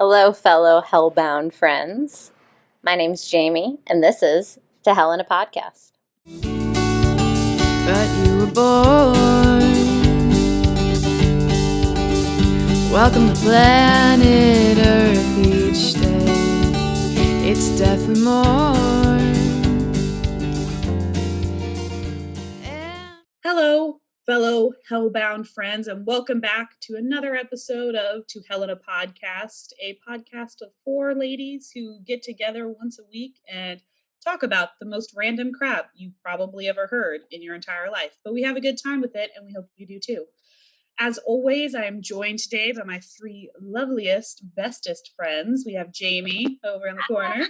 Hello, fellow hellbound friends. My name's Jamie, and this is To Hell in a Podcast. But you were born. Welcome to planet Earth each day. It's death and more. Hello, fellow hellbound friends, and welcome back to another episode of To Hell in a Podcast, a podcast of four ladies who get together once a week and talk about the most random crap you've probably ever heard in your entire life. But we have a good time with it, and we hope you do too. As always, I am joined today by my three loveliest, bestest friends. We have Jamie over in the corner.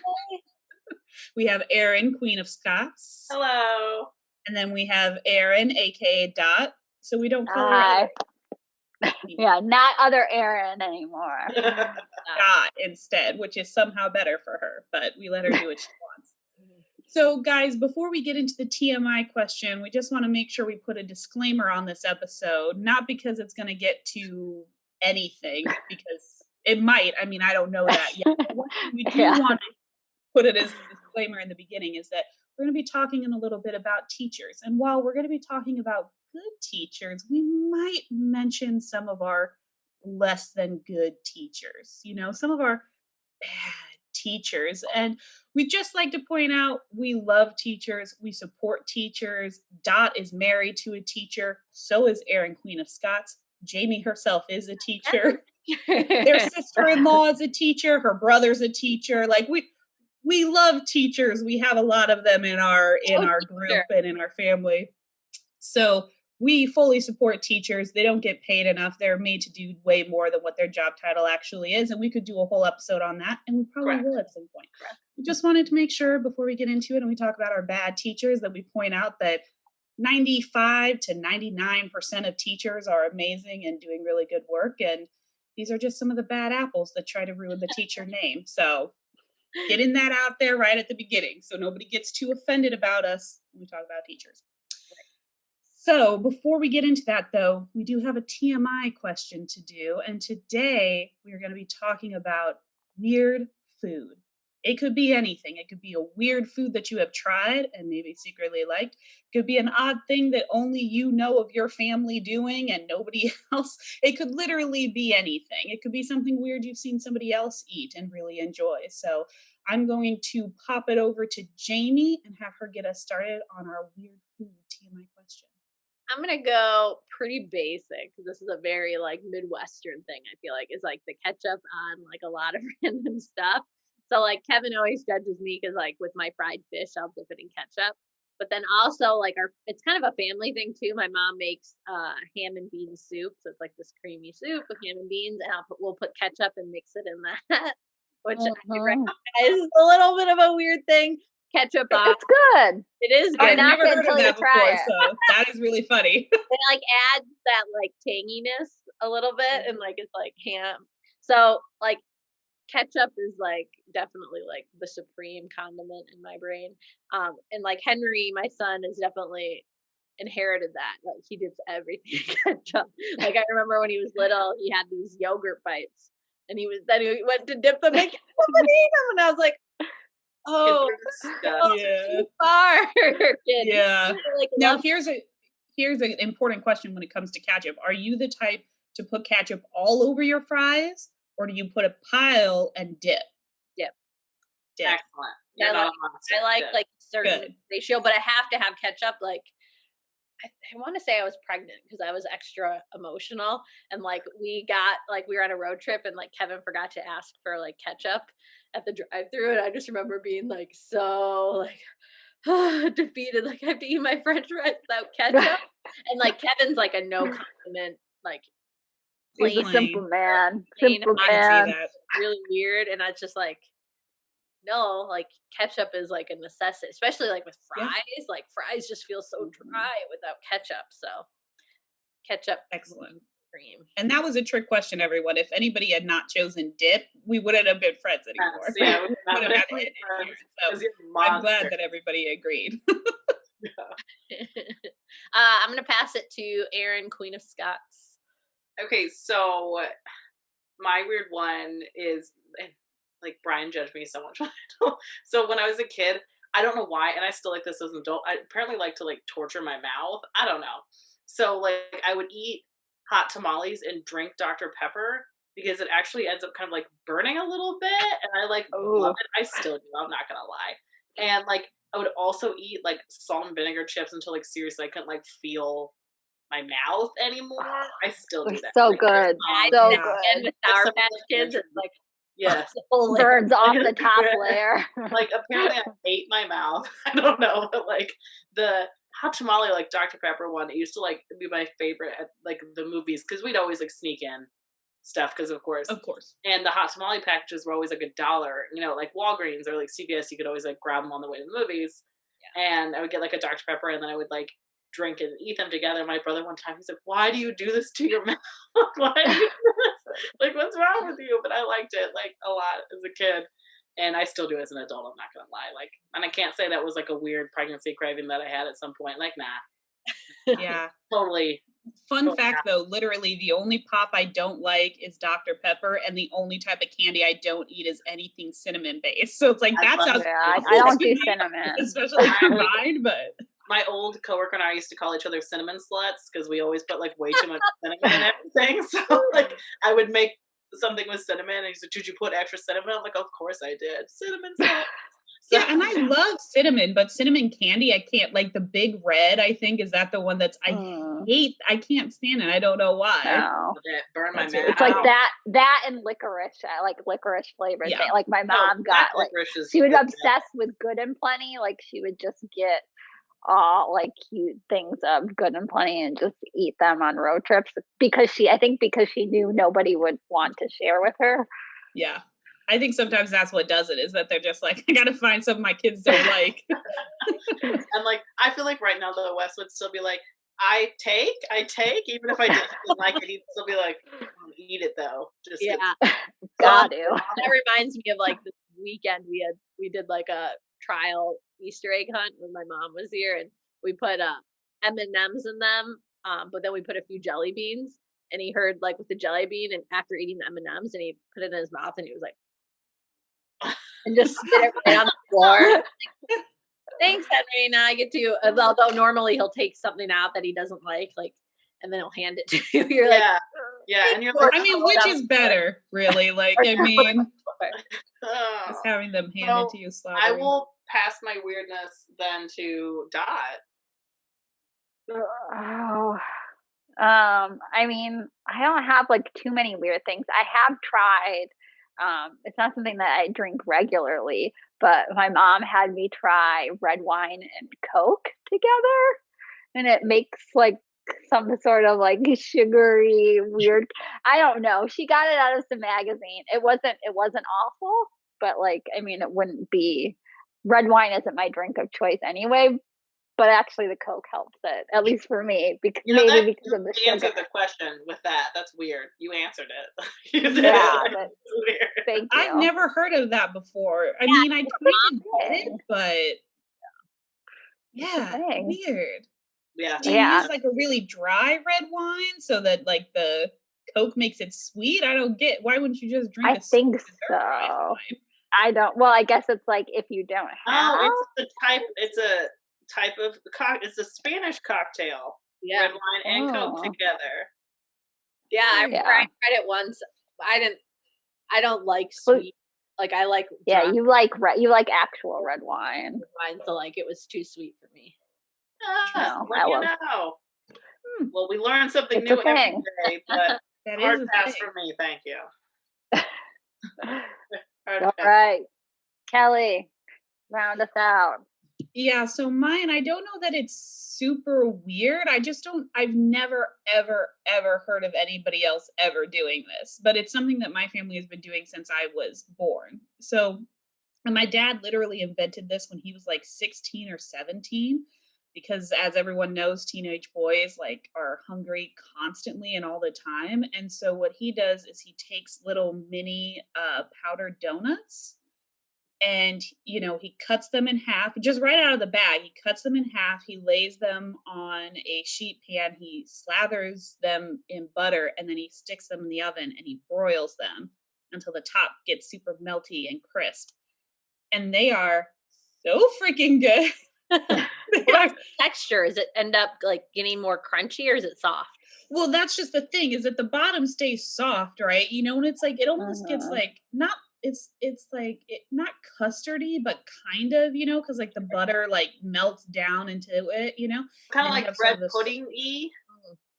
We have Erin, Queen of Scots. Hello. And then we have Erin, aka Dot. So we don't call her Hi. Yeah, not other Erin anymore. Dot instead, which is somehow better for her, but we let her do what she wants. So guys, before we get into the TMI question, we just want to make sure we put a disclaimer on this episode, not because it's going to get to anything, because it might. I mean, I don't know that yet. But one thing we do want to put it as a disclaimer in the beginning is that we're going to be talking in a little bit about teachers. And while we're going to be talking about good teachers, we might mention some of our less than good teachers, some of our bad teachers. And we just like to point out we love teachers. We support teachers. Dot is married to a teacher. So is Erin, Queen of Scots. Jamie herself is a teacher. Their sister-in-law is a teacher. Her brother's a teacher. Like we love teachers. We have a lot of them in our group and in our family. So we fully support teachers. They don't get paid enough. They're made to do way more than what their job title actually is. And we could do a whole episode on that. And we probably will at some point. Correct. We just wanted to make sure before we get into it and we talk about our bad teachers that we point out that 95 to 99% of teachers are amazing and doing really good work. And these are just some of the bad apples that try to ruin the teacher name. So getting that out there right at the beginning so nobody gets too offended about us when we talk about teachers. So before we get into that, though, we do have a TMI question to do. And today we are going to be talking about weird food. It could be anything. It could be a weird food that you have tried and maybe secretly liked. It could be an odd thing that only you know of your family doing and nobody else. It could literally be anything. It could be something weird you've seen somebody else eat and really enjoy. So I'm going to pop it over to Jamie and have her get us started on our weird food TMI question. I'm going to go pretty basic. This is a very Midwestern thing, I feel like, is the ketchup on a lot of random stuff. So Kevin always judges me because with my fried fish, I'll dip it in ketchup. But then also it's kind of a family thing too. My mom makes ham and bean soup. So it's this creamy soup with ham and beans, and we'll put ketchup and mix it in that, which I recognize is a little bit of a weird thing. Ketchup on. It's good. It is good. I've never heard of that before, so that is really funny. It adds that tanginess a little bit, and it's ham. So ketchup is definitely the supreme condiment in my brain. And Henry, my son, has definitely inherited that. He dips everything in ketchup. I remember when he was little, he had these yogurt bites, and he went to dip them in ketchup and eat them, and I was like, oh, too far. Yeah. Now here's an important question when it comes to ketchup. Are you the type to put ketchup all over your fries, or do you put a pile and dip? Dip. Excellent. Yeah, I like certain ratio, but I have to have ketchup. I want to say I was pregnant because I was extra emotional, and we were on a road trip, and Kevin forgot to ask for ketchup at the drive-thru, and I just remember being so defeated. I have to eat my French fries without ketchup, and Kevin's a no condiment He's a simple man. Simple man. Really weird, and I just no, ketchup is a necessity, especially with fries. Yeah. Fries just feel so dry without ketchup. So ketchup, excellent. Cream. And that was a trick question, everyone. If anybody had not chosen dip, we wouldn't have been friends anymore. Yes, yeah, we would have been friends. So I'm glad that everybody agreed. I'm gonna pass it to Erin, Queen of Scots. Okay, so my weird one is, and, like, Brian judged me so much. So when I was a kid, I don't know why, and I still like this as an adult. I apparently like to like torture my mouth. I don't know. So like I would eat hot tamales and drink Dr. Pepper because it actually ends up kind of like burning a little bit, and I like love Oh, it. I still do. I'm not gonna lie. And like I would also eat like salt and vinegar chips until like seriously I couldn't like feel my mouth anymore. I still They're do that. so Like, there's good. I songs So did it Yeah. again good. with like Sour some of Patch the Kids. It's country. like Yes. the whole layer. Burns off the top layer. Like apparently I hate my mouth. I don't know, but like the hot tamale, like Dr. Pepper one, it used to like be my favorite at like the movies because we'd always like sneak in stuff because of course. Of course. And the hot tamale packages were always like $1, you know, like Walgreens or like CVS. You could always like grab them on the way to the movies. And I would get like a Dr. Pepper, and then I would like drink and eat them together. My brother one time he's like, "Why do you do this to your mouth? Why do you do this? Like, what's wrong with you?" But I liked it like a lot as a kid, and I still do as an adult. I'm not gonna lie. Like, and I can't say that was like a weird pregnancy craving that I had at some point. Like, nah, Yeah. totally. Fun Oh, fact though, literally the only pop I don't like is Dr. Pepper, and the only type of candy I don't eat is anything cinnamon based. So it's like I that love sounds Yeah, it. I awful don't do to me, cinnamon. especially I- combined, but My old coworker and I used to call each other cinnamon sluts because we always put like way too much cinnamon in everything. So like I would make something with cinnamon, and he's like, "Did you put extra cinnamon?" I'm like, "Of course I did." Cinnamon slut. So, yeah, and I love cinnamon, but cinnamon candy I can't like the Big Red, I think is that the one that's I can't stand it. I don't know why. No. that burned my That's mouth. really It's like Wow. that and licorice. I like licorice flavored Yeah. thing. Like my No, mom black got like licorice is she would good. obsess with Good and Plenty. Like she would just get all like cute things of Good and Plenty and just eat them on road trips because she knew nobody would want to share with her. Yeah. I think sometimes that's what does it is that they're just like, I gotta find something my kids don't like. And like I feel like right now the West would still be like, I take, even if I didn't like it, he'd still be like, eat it though. Just Yeah, Got to. that reminds me of like this weekend we did like a trial Easter egg hunt when my mom was here, and we put M&Ms in them, but then we put a few jelly beans, and he heard like with the jelly bean, and after eating the M&Ms, and he put it in his mouth, and he was like, and just spit it right on the floor. Thanks, Henry. Now I get to. Although normally he'll take something out that he doesn't like, and then he'll hand it to you. You're like, yeah, yeah, and you're like, I mean, which is better, really? Like, I mean, "Oh." just having them handed to you I slaughtered. will pass my weirdness then to Dot. Oh. I mean, I don't have like too many weird things. I have tried. It's not something that I drink regularly, but my mom had me try red wine and Coke together, and it makes like some sort of like sugary weird. I don't know. She got it out of some magazine. It wasn't awful, but like I mean, it wouldn't be. Red wine isn't my drink of choice anyway, but actually the Coke helps it, at least for me, because You know, maybe because of the you answered sugar. the question with that. That's weird. You answered it. You did Yeah, it. but It's weird. thank you. I've never heard of that before. I mean, I kind of did, thing. but It's yeah, a thing. weird. Yeah. Do you Yeah. use like a really dry red wine so that like the Coke makes it sweet? I don't get why wouldn't you just drink I a sweet think dessert red so. wine? I don't. Well, I guess it's like if you don't have. Oh, it's a type of it's a Spanish cocktail. yeah, Red wine and Coke Oh. together. yeah. I remember I Yeah. tried it once. I don't like Well, sweet. Like I like Yeah, dry you like actual red wine. wine, so like it was too sweet for me. Ah, No, what I do you love. know? Well, we learn something It's new a every thing. day, but That hard is a pass thing. for me. Thank you. Hard All pass. right, Kelly, round us out. Yeah, so mine, I don't know that it's super weird. I've never, ever, ever heard of anybody else ever doing this, but it's something that my family has been doing since I was born. So, and my dad literally invented this when he was like 16 or 17, because as everyone knows, teenage boys like are hungry constantly and all the time. And so what he does is he takes little mini powdered donuts and he cuts them in half just right out of the bag. He cuts them in half, he lays them on a sheet pan, he slathers them in butter, and then he sticks them in the oven and he broils them until the top gets super melty and crisp, and they are so freaking good. Well, texture, is it end up like getting more crunchy, or is it soft? Well, that's just the thing, is that the bottom stays soft, right? And it's like it almost gets like not it's like not custardy, but kind of, because like the butter like melts down into it, Kind of and you like have some bread of this- pudding-y.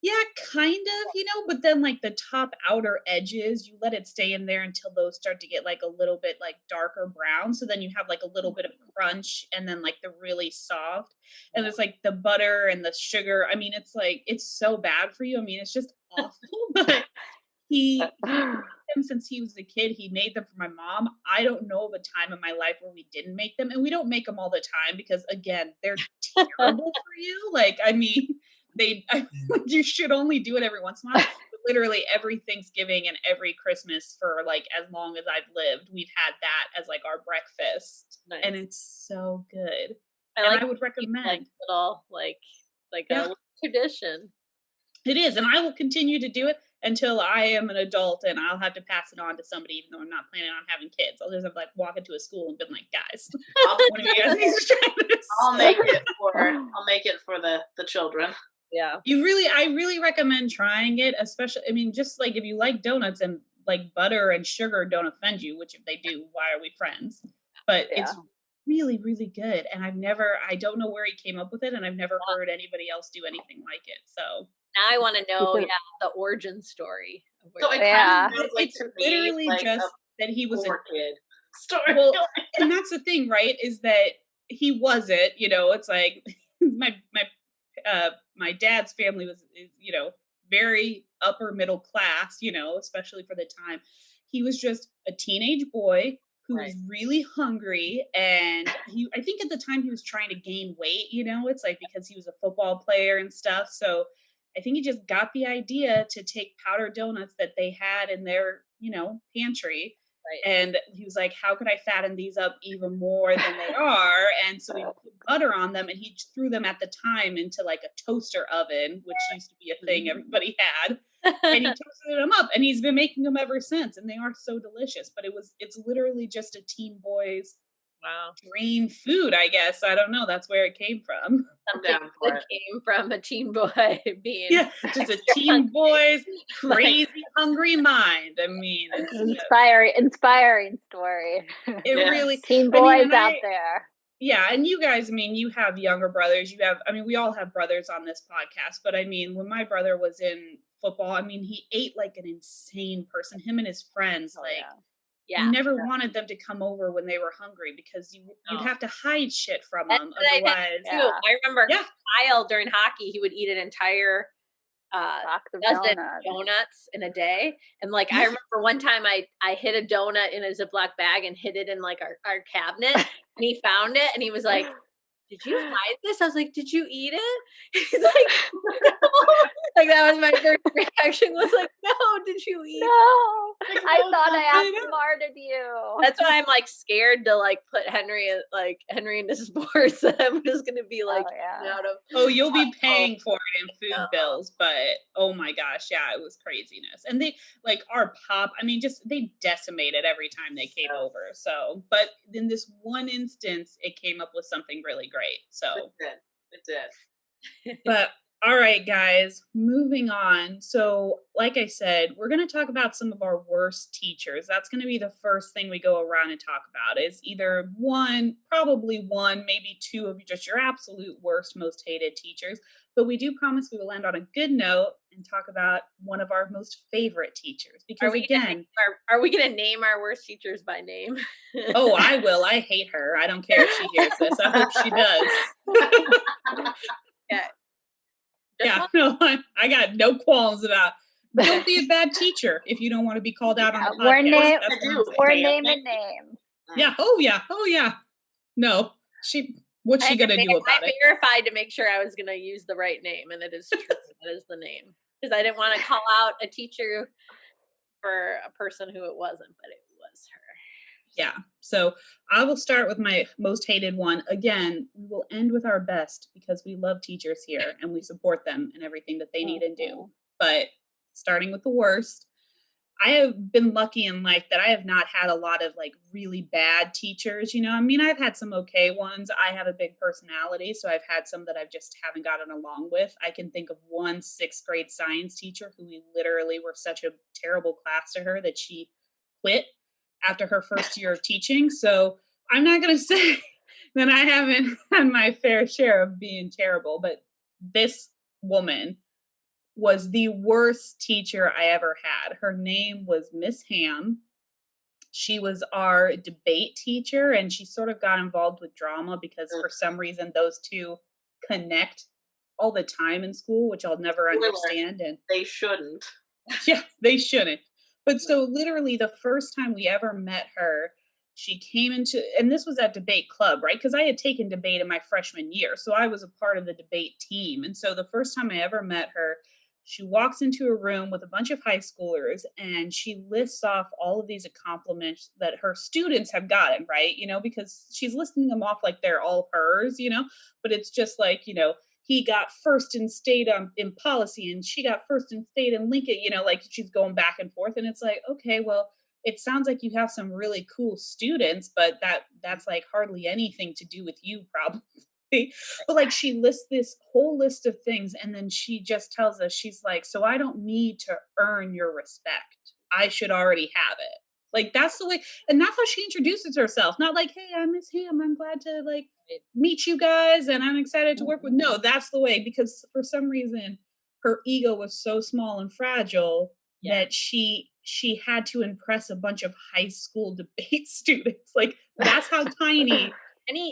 Yeah, kind of, but then like the top outer edges, you let it stay in there until those start to get like a little bit like darker brown. So then you have like a little bit of crunch and then like the really soft. And there's like the butter and the sugar. I mean, it's like it's so bad for you. I mean, it's just awful. But he made them since he was a kid. He made them for my mom. I don't know of a time in my life where we didn't make them, and we don't make them all the time because again, they're terrible for you. Like, I mean, you should only do it every once in a while. But literally every Thanksgiving and every Christmas for like as long as I've lived, we've had that as like our breakfast. Nice. And it's so good. I would recommend like little like a little tradition. It is, and I will continue to do it until I am an adult, and I'll have to pass it on to somebody, even though I'm not planning on having kids. I'll just have like walk into a school and been like, guys, one of you guys needs to try this. I'll make it for the children. Yeah. I really recommend trying it, especially, I mean, just like if you like donuts and like butter and sugar don't offend you, which if they do, why are we friends? But it's really, really good. And I don't know where he came up with it, and I've never heard anybody else do anything like it. So now I want to know, the origin story. So it kind of like it's literally like just that he was a kid story. Well, and that's the thing, right? Is that he wasn't, it's like my dad's family is very upper middle class, especially for the time. He was just a teenage boy who was really hungry, and I think at the time he was trying to gain weight, it's like because he was a football player and stuff. So I think he just got the idea to take powdered donuts that they had in their, pantry. Right. And he was like, how could I fatten these up even more than they are? And so he put butter on them, and he threw them at the time into like a toaster oven, which used to be a thing everybody had. And he toasted them up, and he's been making them ever since. And they are so delicious. But it's literally just a teen boy's dream food, I guess. I don't know. That's where it came from. Something that came from a teen boy being just a teen boy's crazy hungry mind. I mean, it's inspiring story. It really teen boys out there. Yeah, and you guys, I mean, you have younger brothers. We all have brothers on this podcast, but I mean, when my brother was in football, I mean, he ate like an insane person. Him and his friends, you never wanted them to come over when they were hungry because you'd have to hide shit from them. Otherwise, I remember Kyle during hockey, he would eat an entire dozen donuts in a day. And like, I remember one time I hid a donut in a Ziploc bag and hid it in like our cabinet, and he found it and he was like, did you hide this? I was like, did you eat it? He's like, no. Like that was my first reaction, was like, no, did you eat it? No. I thought I outsmarted you. That's why I'm like scared to like put Henry into sports. I'm just gonna be like out of you'll be paying for it in food bills, but oh my gosh, it was craziness. And they like our pop, I mean, just they decimated every time they came over. So but in this one instance it came up with something really great. So it did. But all right, guys, moving on. So like I said, we're going to talk about some of our worst teachers. That's going to be the first thing we go around and talk about, is either probably one, maybe two of just your absolute worst, most hated teachers. But we do promise we will end on a good note and talk about one of our most favorite teachers. Because are we going to name our worst teachers by name? Oh, I will. I hate her. I don't care if she hears this. I hope she does. Yeah, no, I got no qualms about. Don't be a bad teacher if you don't want to be called out on the podcast. We're naming names. Yeah. Oh yeah. No, what's she gonna do about it? I verified to make sure I was gonna use the right name, and it is true. That is the name, because I didn't want to call out a teacher for a person who it wasn't, but it was her. Yeah. So I will start with my most hated one. Again, we will end with our best because we love teachers here and we support them in everything that they need and do. But starting with the worst, I have been lucky in life that I have not had a lot of like really bad teachers. I mean, I've had some okay ones. I have a big personality, so I've had some that I just haven't gotten along with. I can think of one sixth grade science teacher who we literally were such a terrible class to her that she quit after her first year of teaching. So I'm not going to say that I haven't had my fair share of being terrible, but this woman was the worst teacher I ever had. Her name was Miss Ham. She was our debate teacher, and she sort of got involved with drama because for some reason those two connect all the time in school, which I'll never understand. And they shouldn't. yeah, they shouldn't. But so literally the first time we ever met her, she came into, and this was at debate club, right? Because I had taken debate in my freshman year. So I was a part of the debate team. And so the first time I ever met her, she walks into a room with a bunch of high schoolers and she lists off all of these accomplishments that her students have gotten, right? Because she's listing them off like they're all hers, but it's just like, he got first in state in policy and she got first in state in Lincoln, like she's going back and forth. And it's like, okay, well, it sounds like you have some really cool students, but that's like hardly anything to do with you, probably. But like she lists this whole list of things and then she just tells us, she's like, so I don't need to earn your respect. I should already have it. Like that's the way, and that's how she introduces herself. Not like, hey, I'm Miss Ham. I'm glad to like meet you guys and I'm excited to work with. No, that's the way, because for some reason her ego was so small and fragile that she had to impress a bunch of high school debate students. Like that's how tiny,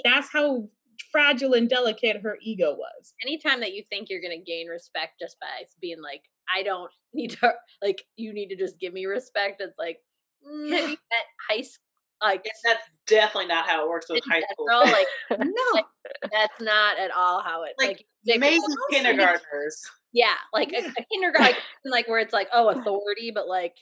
that's how fragile and delicate her ego was. Anytime that you think you're going to gain respect just by being like, I don't need to, like, you need to just give me respect. It's like, have you met high school? Like, that's definitely not how it works with high school. Like, no, like, that's not at all how it, like maybe kindergartners. Yeah, like a kindergarten, like where it's like, oh, authority, but like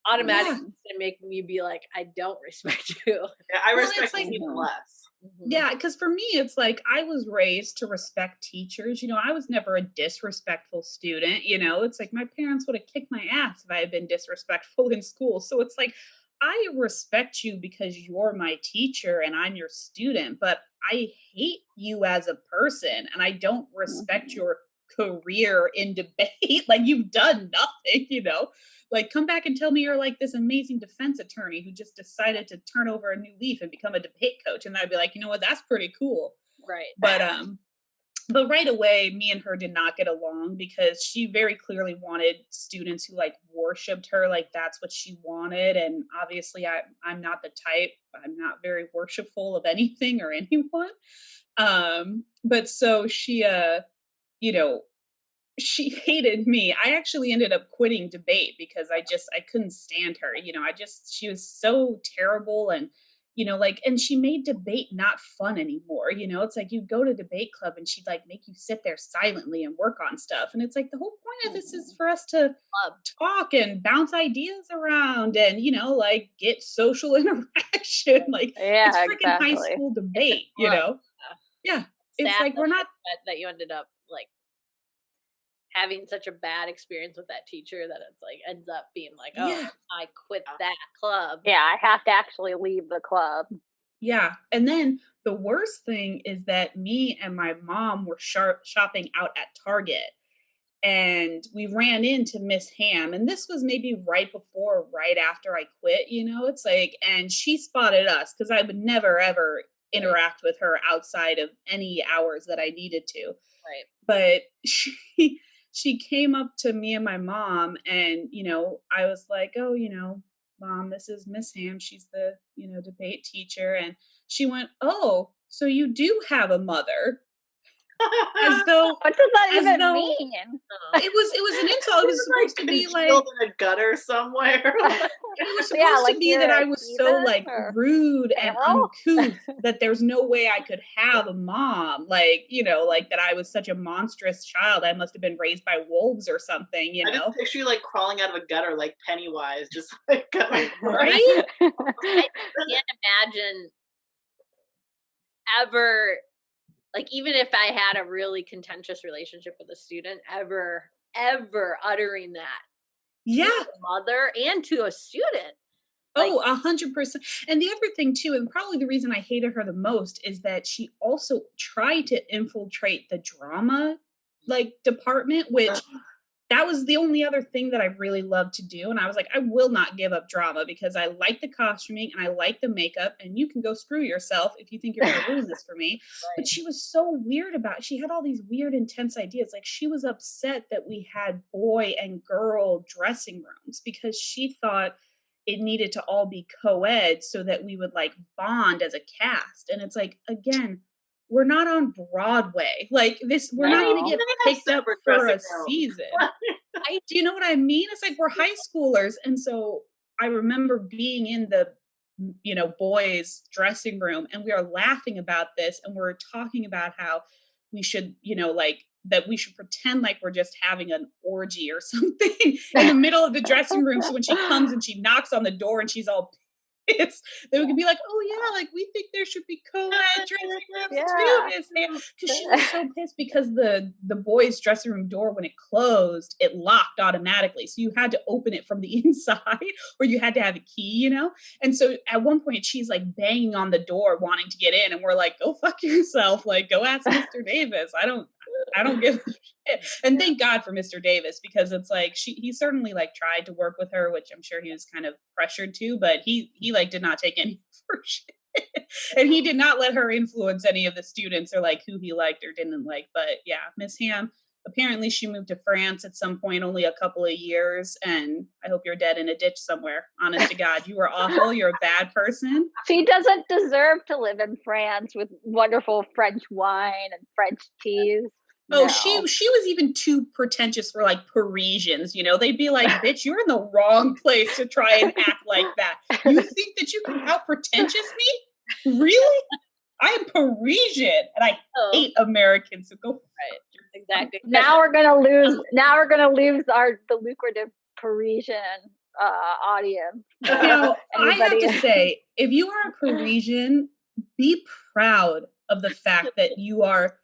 automatically gonna make me be like, I don't respect you. Yeah, I respect you even less. Yeah, because for me, it's like I was raised to respect teachers. I was never a disrespectful student. It's like my parents would have kicked my ass if I had been disrespectful in school. So it's like, I respect you because you're my teacher and I'm your student, but I hate you as a person and I don't respect your career in debate. Like you've done nothing. Like come back and tell me you're like this amazing defense attorney who just decided to turn over a new leaf and become a debate coach. And I'd be like, you know what, that's pretty cool. Right. But right away, me and her did not get along because she very clearly wanted students who like worshiped her, like that's what she wanted. And obviously I'm not the type. I'm not very worshipful of anything or anyone. But so she she hated me. I actually ended up quitting debate because I couldn't stand her. She was so terrible and and she made debate not fun anymore. It's like you go to debate club and she'd like make you sit there silently and work on stuff. And it's like the whole point of this is for us to talk and bounce ideas around and, like get social interaction. Like it's freaking high school debate, Yeah. It's like we're not that you ended up like having such a bad experience with that teacher that it's like ends up being like, oh, I quit that club. Yeah, I have to actually leave the club. Yeah. And then the worst thing is that me and my mom were shopping out at Target and we ran into Miss Ham. And this was maybe right before, or right after I quit, it's like, and she spotted us because I would never, ever interact with her outside of any hours that I needed to. Right. But she came up to me and my mom and, I was like, oh, Mom, this is Miss Ham. She's the, debate teacher. And she went, oh, so you do have a mother. as though What does that as even though- mean? it was an insult. It was supposed to be like congealed in a gutter somewhere. it was supposed to be that I was so like rude and uncouth that there's no way I could have a mom. Like, you know, like that I was such a monstrous child. I must have been raised by wolves or something, you know. I just picture you like crawling out of a gutter like Pennywise, just like going right? I can't imagine ever, like, even if I had a really contentious relationship with a student, ever uttering that Yeah. to a mother and to a student. Oh, 100%. And the other thing too, and probably the reason I hated her the most, is that she also tried to infiltrate the drama like department, which that was the only other thing that I really loved to do. And I was like, I will not give up drama because I like the costuming and I like the makeup, and you can go screw yourself if you think you're going to ruin this for me. But she was so weird about it. She had all these weird, intense ideas. Like she was upset that we had boy and girl dressing rooms because she thought it needed to all be co-ed so that we would like bond as a cast. And it's like, again, we're not on Broadway. Like this, we're not going to get picked up for a season. Do you know what I mean? It's like we're high schoolers. And so I remember being in the, you know, boys' dressing room, and we are laughing about this, and we're talking about how we should, you know, like that we should pretend like we're just having an orgy or something in the middle of the dressing room. So when she comes and she knocks on the door and she's all pissed, then we can be like, oh yeah, like we think there should be co-ed dressing rooms too, Miss Ham. Because she was so pissed because the boys' dressing room door, when it closed, it locked automatically. So you had to open it from the inside, or you had to have a key, you know? And so at one point she's like banging on the door wanting to get in, and we're like, go fuck yourself. Like go ask Mr. Davis. I don't give a shit. And thank God for Mr. Davis, because it's like he certainly like tried to work with her, which I'm sure he was kind of pressured to, but he like did not take any for shit. And he did not let her influence any of the students or like who he liked or didn't like. But yeah, Miss Ham, apparently she moved to France at some point, only a couple of years, and I hope you're dead in a ditch somewhere. Honest to God, you were awful. You're a bad person. She doesn't deserve to live in France with wonderful French wine and French cheese. Oh, No. she was even too pretentious for like Parisians, you know. They'd be like, bitch, you're in the wrong place to try and act like that. You think that you can out pretentious me? Really? I am Parisian and I hate Americans, so go right. Exactly. Now we're gonna lose the lucrative Parisian audience. Now, I have to say, if you are a Parisian, be proud of the fact that you are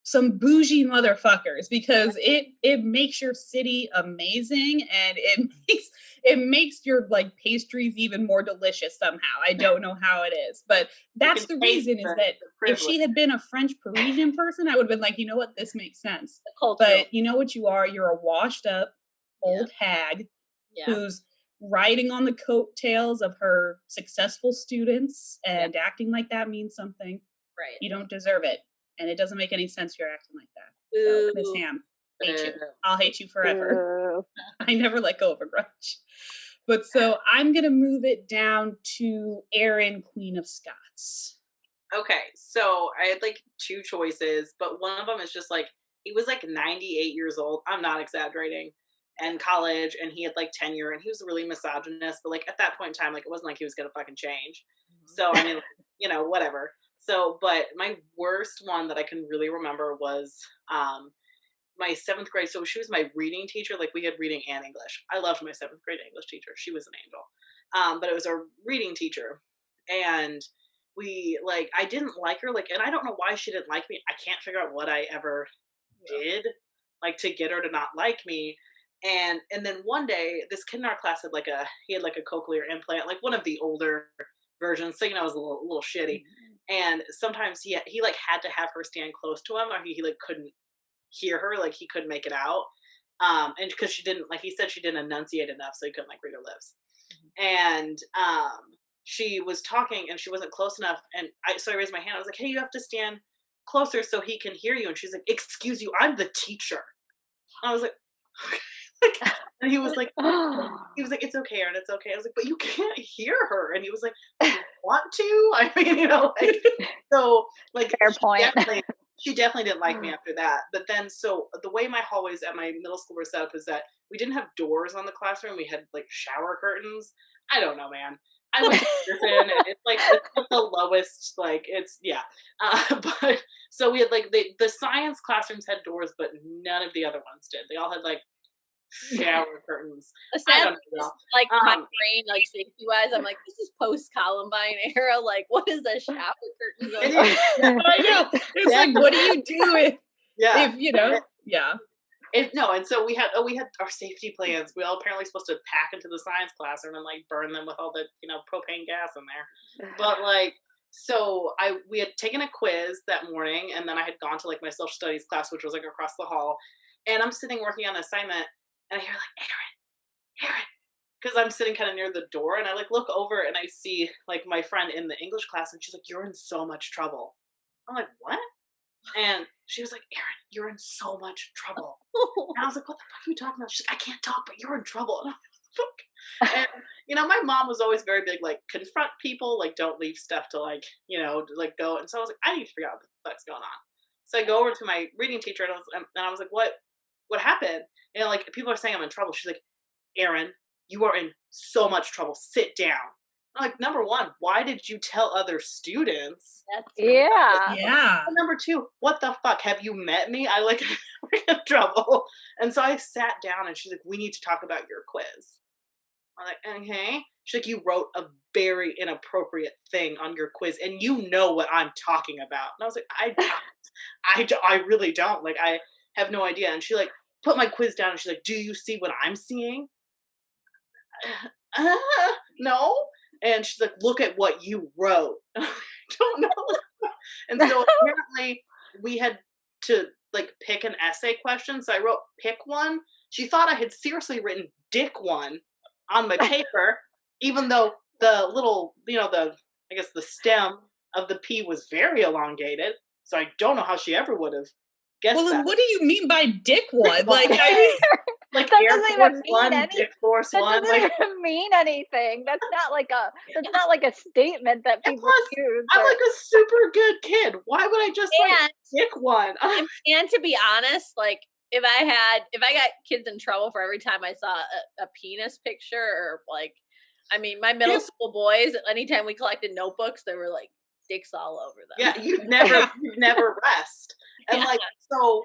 some bougie motherfuckers, because it makes your city amazing, and it makes your like pastries even more delicious somehow. I don't know how it is, but that's the reason, is that if she had been a French Parisian person, I would have been like, you know what, this makes sense. But you know what you are? You're a washed up old hag who's riding on the coattails of her successful students and acting like that means something. Right. You don't deserve it. And it doesn't make any sense you're acting like that. So, Miss Ham, hate you. I'll hate you forever. I never let go of a grudge. But so I'm going to move it down to Erin, Queen of Scots. Okay, so I had like two choices, but one of them is just like, he was like 98 years old. I'm not exaggerating. And college, and he had like tenure, and he was really misogynist. But like at that point in time, like it wasn't like he was going to fucking change. So, I mean, you know, whatever. So, but my worst one that I can really remember was my 7th grade. So she was my reading teacher. Like we had reading and English. I loved my 7th grade English teacher. She was an angel. But it was a reading teacher. And we like, I didn't like her. Like, and I don't know why she didn't like me. I can't figure out what I ever did like to get her to not like me. And then one day this kid in our class had like he had like a cochlear implant, like one of the older versions. So, you know, it was a little shitty. And sometimes he like had to have her stand close to him, or he like couldn't hear her, like he couldn't make it out. And because she didn't, like he said, she didn't enunciate enough, so he couldn't like read her lips. And she was talking and she wasn't close enough. And so I raised my hand. I was like, hey, you have to stand closer so he can hear you. And she's like, excuse you, I'm the teacher. And I was like, and he was like, it's okay, Erin, it's okay. I was like, but you can't hear her. And he was like, do you want to? I mean, you know, like, so like, fair point. she definitely didn't like me after that. But then, so the way my hallways at my middle school were set up is that we didn't have doors on the classroom. We had like shower curtains. I don't know, man. I went to Pearson, and it's like the lowest, like it's yeah. But so we had like the science classrooms had doors, but none of the other ones did. They all had like shower curtains. I don't know. Like my brain, like safety wise, I'm like, this is post Columbine era. Like, what is a shower curtain? I know. It's like, what do you do if you know? Yeah. And so we had our safety plans. We all apparently supposed to pack into the science classroom and like burn them with all the propane gas in there. But like, so we had taken a quiz that morning, and then I had gone to like my social studies class, which was like across the hall. And I'm sitting working on an assignment, and I hear like, Aaron, because I'm sitting kind of near the door, and I like look over and I see like my friend in the English class, and she's like, "You're in so much trouble." I'm like, "What?" And she was like, "Aaron, you're in so much trouble." And I was like, "What the fuck are you talking about?" She's like, "I can't talk, but you're in trouble." And I was like, "Fuck." And my mom was always very big, like, confront people, like, don't leave stuff to like, to, like, go. And so I was like, I need to figure out what the fuck's going on. So I go over to my reading teacher, and I was like, what happened? And like, people are saying I'm in trouble. She's like, "Aaron, you are in so much trouble. Sit down." I'm like, number one, why did you tell other students? Yeah. And number two, what the fuck? Have you met me? I like in trouble. And so I sat down, and she's like, "We need to talk about your quiz." I'm like, "Okay." She's like, "You wrote a very inappropriate thing on your quiz, and you know what I'm talking about." And I was like, I really don't. Like, I have no idea. And she like put my quiz down, and she's like, "Do you see what I'm seeing?" No. And she's like, "Look at what you wrote." I don't know. And so apparently we had to like pick an essay question. So I wrote pick one. She thought I had seriously written dick one on my paper, even though the little, I guess the stem of the P was very elongated. So I don't know how she ever would have guessed Well, that. then what do you mean by dick one? Like, like that Air doesn't Force even mean One, anything. Dick Force That One. doesn't Like, even mean anything. That's not like a statement that people use. I'm like a super good kid. Why would I just like pick one? And to be honest, like if I got kids in trouble for every time I saw a penis picture, or like, I mean, my middle school boys, anytime we collected notebooks, there were like dicks all over them. Yeah, you'd never rest. And like, so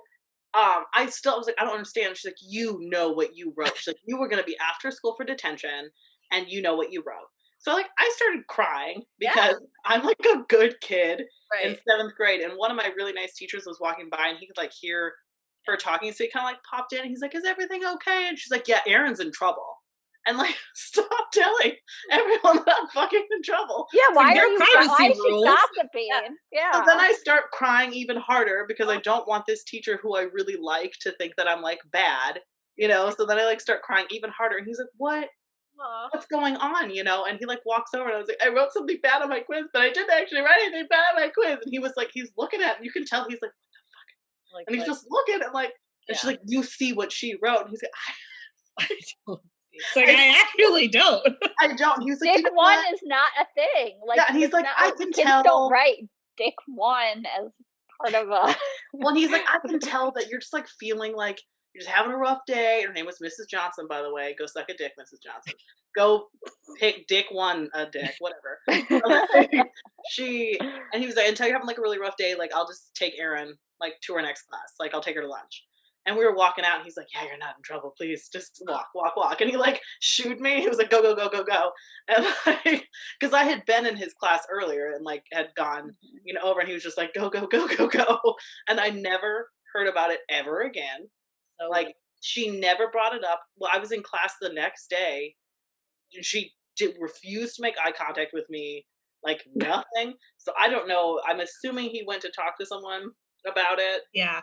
I was like, I don't understand. She's like, "You know what you wrote." She's like, "You were gonna be after school for detention, and you know what you wrote." So like, I started crying because I'm like a good kid in 7th grade, and one of my really nice teachers was walking by, and he could like hear her talking, so he kind of like popped in, and he's like, "Is everything okay?" And she's like, "Yeah, Aaron's in trouble." And like, stop telling everyone that I'm fucking in trouble. Yeah, why there are are you privacy why is she rules. gossiping? Yeah. So then I start crying even harder because I don't want this teacher who I really like to think that I'm like bad, So then I like start crying even harder, and he's like, "What's going on?" And he like walks over, and I was like, "I wrote something bad on my quiz, but I didn't actually write anything bad on my quiz." And he was like, he's looking at it, and you can tell he's like, "What the fuck?" Like, and he's just looking and like, and she's like, "You see what she wrote?" And he's like, I don't. It's like, I actually don't. I don't. He was like, Dick one is not a thing. Like, yeah, and he's like, "I can kids tell." don't write Dick one as part of a. Well, he's like, "I can tell that you're just like feeling like you're just having a rough day." Her name was Mrs. Johnson, by the way. Go suck a dick, Mrs. Johnson. Go pick Dick one a dick, whatever. And he was like, "Until you're having like a really rough day, like I'll just take Erin like to her next class. Like I'll take her to lunch." And we were walking out, and he's like, "Yeah, you're not in trouble. Please, just walk." And he like shooed me. He was like, "Go, go, go, go, go." And like, because I had been in his class earlier and like had gone, over, and he was just like, "Go, go, go, go, go." And I never heard about it ever again. So like, she never brought it up. Well, I was in class the next day, and she refused to make eye contact with me, like nothing. So I don't know. I'm assuming he went to talk to someone about it. Yeah.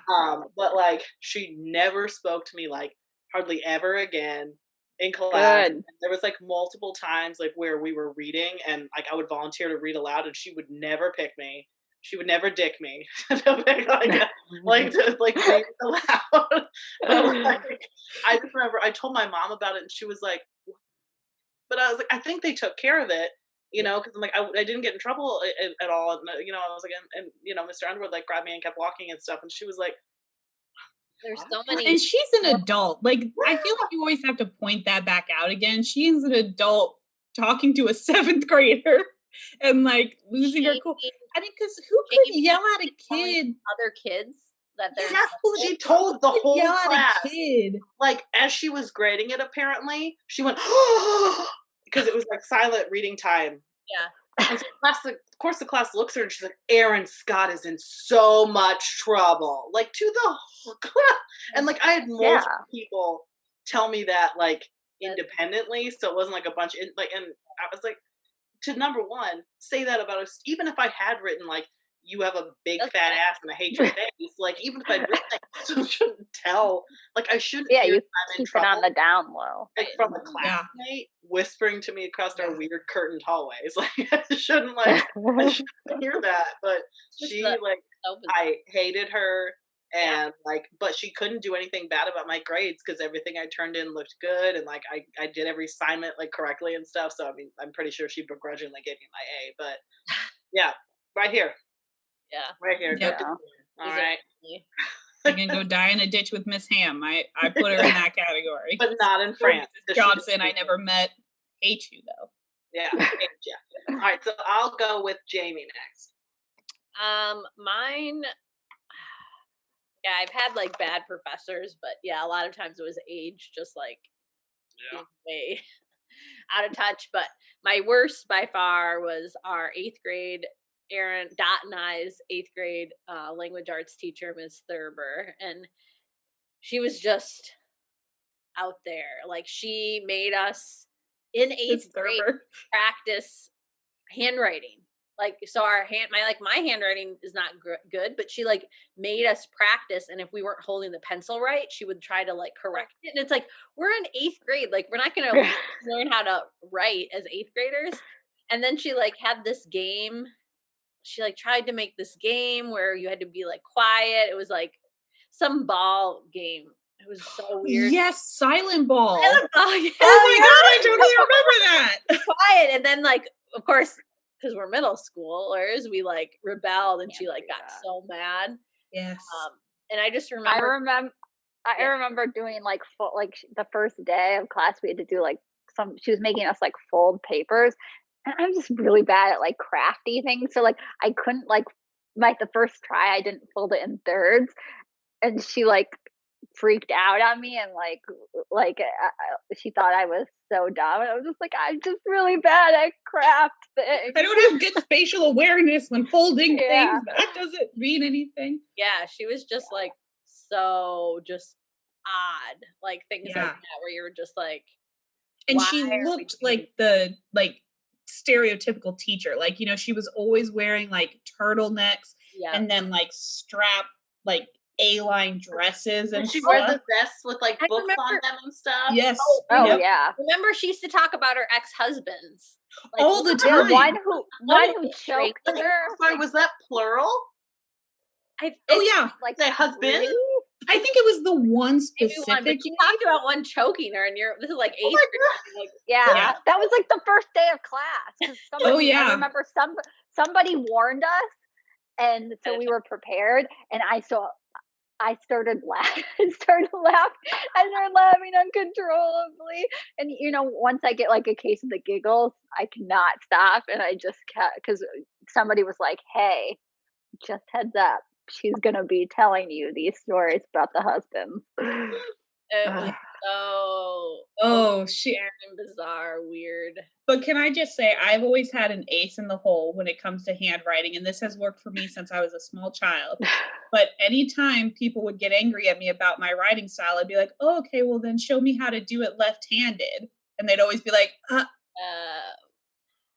But like, she never spoke to me like hardly ever again in class. Good. There was like multiple times like where we were reading, and like I would volunteer to read aloud, and she would never pick me. She would never dick me. like to like read aloud. But like, I just remember I told my mom about it, and she was like, but I was like, I think they took care of it you know, because I'm like, I didn't get in trouble at all. And, you know, I was like, and, you know, Mr. Underwood like grabbed me and kept walking and stuff. And she was like, There's what? so many. And she's an adult. Like, I feel like you always have to point that back out again. She is an adult talking to a 7th grader and like losing her cool. I mean, because who could yell at a kid? Other kids that they're Yeah, she told the whole Yell at class. a kid. Like, as she was grading it, apparently, she went, because it was like silent reading time. Yeah. And so of course, the class looks at her and she's like, Aaron Scott is in so much trouble. Like, to the whole class. And like, I had multiple people tell me that, like, independently. So it wasn't like a bunch of, like, and I was like, to number one, say that about us. Even if I had written, like, you have a big fat ass and I hate your face. Like, even if I'd written that, I still shouldn't tell. Like, I shouldn't. Yeah, hear you I'm in keep it trouble. on the down low. Like, from a classmate whispering to me across our weird curtained hallways. Like, I shouldn't hear that. But she, like, I hated her. And like, but she couldn't do anything bad about my grades because everything I turned in looked good, and like I did every assignment like correctly and stuff. So I mean, I'm pretty sure she begrudgingly gave me my A. But yeah, right here. Yeah, right here. Yeah. All right. You can go die in a ditch with Miss Ham. I put her in that category. But not in France. Mrs. Johnson, I never met. Hate you though. Yeah, hate you. All right, so I'll go with Jamie next. Mine. Yeah, I've had like bad professors, but yeah, a lot of times it was age, just like way out of touch. But my worst by far was our 8th grade, Aaron Dot and I's 8th grade language arts teacher, Ms. Thurber, and she was just out there. Like, she made us in 8th grade practice handwriting. Like, so my handwriting is not good, but she like made us practice. And if we weren't holding the pencil right, she would try to like correct it. And it's like, we're in 8th grade. Like, we're not going to learn how to write as 8th graders. And then she like had this game. She like tried to make this game where you had to be like quiet. It was like some ball game. It was so weird. Yes, Silent Ball. Silent Ball, yeah. Oh my god, I totally remember that. Quiet. And then like, of course, because we're middle schoolers, we like rebelled, and she like got so mad. Yes. And I just remember. I remember doing like the first day of class, we had to do like she was making us like fold papers, and I'm just really bad at like crafty things. So like I couldn't like the first try, I didn't fold it in thirds, and she like freaked out on me, and like she thought I was so dumb. And I was just like, I'm just really bad at craft things. I don't have good spatial awareness when folding things. That doesn't mean anything. Yeah, she was just like so just odd, like things like that, where you were just like, and she looked like the stereotypical teacher. Like, you know, she was always wearing like turtlenecks and then like strap like A-line dresses and she wore the vests with like books on them and stuff. Yes. Yeah. Remember, she used to talk about her ex-husbands like, all the time. One who choked her. Sorry, was that plural? Like the husband. Really? I think it was the one specific. She talked about one choking her, and this is like 8th grade. Like, that was like the first day of class. I remember somebody warned us, and so we were prepared. And I started laughing. I started laughing uncontrollably. And you know, once I get like a case of the giggles, I cannot stop. And I just kept, because somebody was like, "Hey, just heads up, she's gonna be telling you these stories about the husbands." It was shit, bizarre, weird. But can I just say, I've always had an ace in the hole when it comes to handwriting, and this has worked for me since I was a small child. But anytime people would get angry at me about my writing style, I'd be like, "Oh, okay, well then show me how to do it left-handed." And they'd always be like,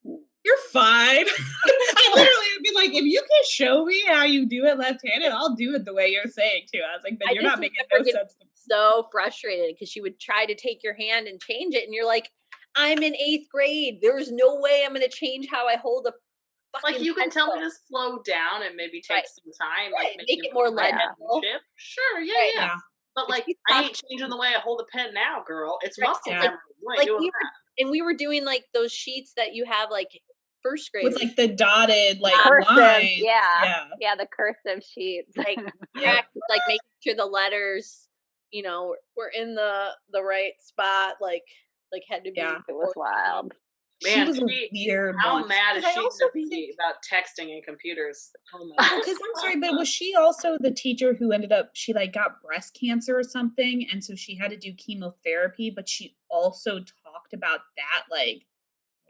"You're fine." I literally would be like, "If you can show me how you do it left-handed, I'll do it the way you're saying to." I was like, "Then you're not making no sense to me." So frustrated because she would try to take your hand and change it, and you're like, "I'm in 8th grade. There's no way I'm going to change how I hold a fucking like you can pencil. tell me to slow down and maybe take some time, like make it more legible. Sure, yeah. But like, I ain't changing the way I hold a pen now, girl. It's muscle memory. We were doing like those sheets that you have like first graders. With like the dotted like cursive, lines. yeah, the cursive sheets. Like like making sure the letters, you know, were in the right spot. Like had to be. Yeah. It was wild. She was a weird How one. mad is 'Cause I she also to be think- about texting and computers? Oh my Well, because I'm sorry, but was she also the teacher who ended up, she like got breast cancer or something, and so she had to do chemotherapy, but she also talked about that like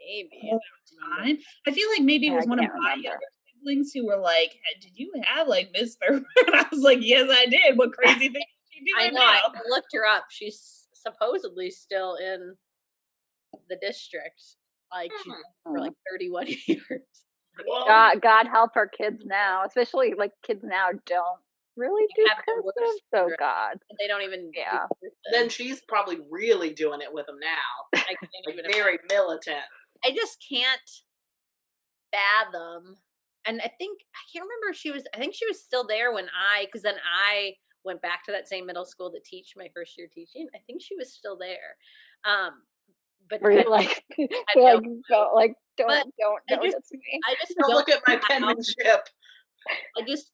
Maybe. all the time. I feel like maybe it was one of my remember. younger siblings who were like, "Hey, did you have like Miss Thurber?" And I was like, "Yes, I did. What crazy thing did she do I right know. now?" I looked her up. She's supposedly still in the district. Like she's been for like 31 years. Well, God help our kids now, especially like kids now don't really do have the worst cursive. So children. God, They don't even. Yeah. then she's probably really doing it with them now. I can't Like even. very militant. I just can't fathom. And I can't remember if she was. I think she was still there when because then I went back to that same middle school to teach my first year teaching. I think she was still there. But were you like, don't notice me. I just Don't look at my know how- penmanship. I just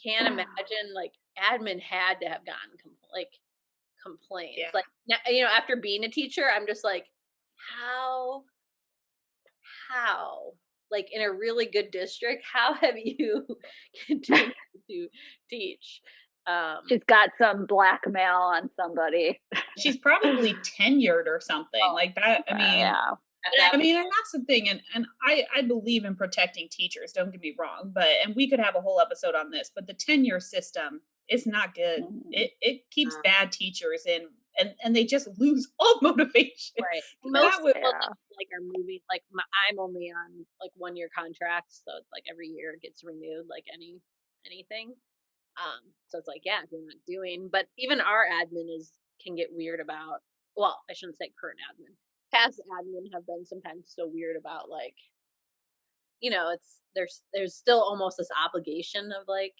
can't imagine like admin had to have gotten complaints. Yeah. Like you know, after being a teacher, I'm just like, how like in a really good district, how have you continued to teach? She's got some blackmail on somebody. She's probably tenured or something like that. I mean, Yeah. I mean, and that's the thing, and I believe in protecting teachers. Don't get me wrong, and we could have a whole episode on this. But the tenure system is not good. It keeps bad teachers in, and they just lose all motivation. Right. Most Most people like are moving. Like I'm only on like 1-year contracts, so it's like every year it gets renewed. Like anything. So it's like, yeah, if you're not doing, but even our admin can get weird about. Well, I shouldn't say current admin. Past admin have been sometimes so weird about like, you know, it's there's still almost this obligation of like,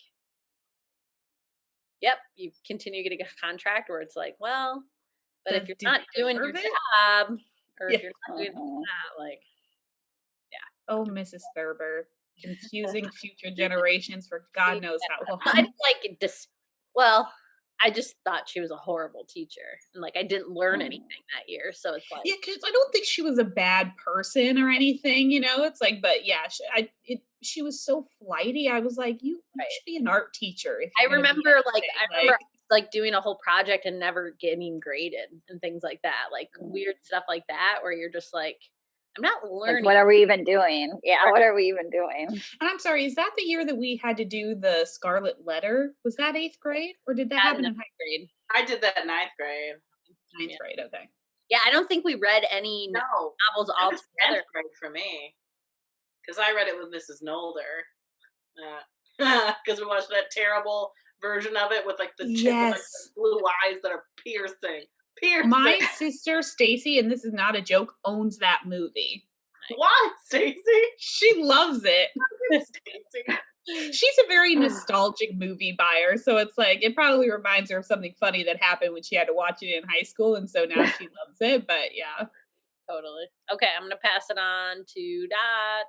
yep, you continue getting a contract where it's like, well, but if you're not doing your job or if you're not doing that, like, yeah. Oh, Mrs. Thurber, confusing future generations for God knows how long. I didn't like it. Well, I just thought she was a horrible teacher, and like I didn't learn anything that year. So it's like, Yeah, because I don't think she was a bad person or anything, you know. It's like, but yeah, she was so flighty. I was like, you should be an art teacher. I remember like doing a whole project and never getting graded and things like that, like weird stuff like that, where you're just like, I'm not learning. Like, what are we even doing? Yeah, what are we even doing? And I'm sorry, is that the year that we had to do the Scarlet Letter? Was that 8th grade, or did that happen in 9th grade? I did that in 9th grade. 9th grade, okay. Yeah, I don't think we read any novels all together. 10th grade for me, because I read it with Mrs. Nolder. Because we watched that terrible version of it with like the chick with like the blue eyes that are piercing. My sister Stacy, and this is not a joke, owns that movie. What, Stacy? She loves it. Stacy. She's a very nostalgic movie buyer, so it's like it probably reminds her of something funny that happened when she had to watch it in high school, and so now she loves it. But yeah, totally. Okay, I'm gonna pass it on to Dot.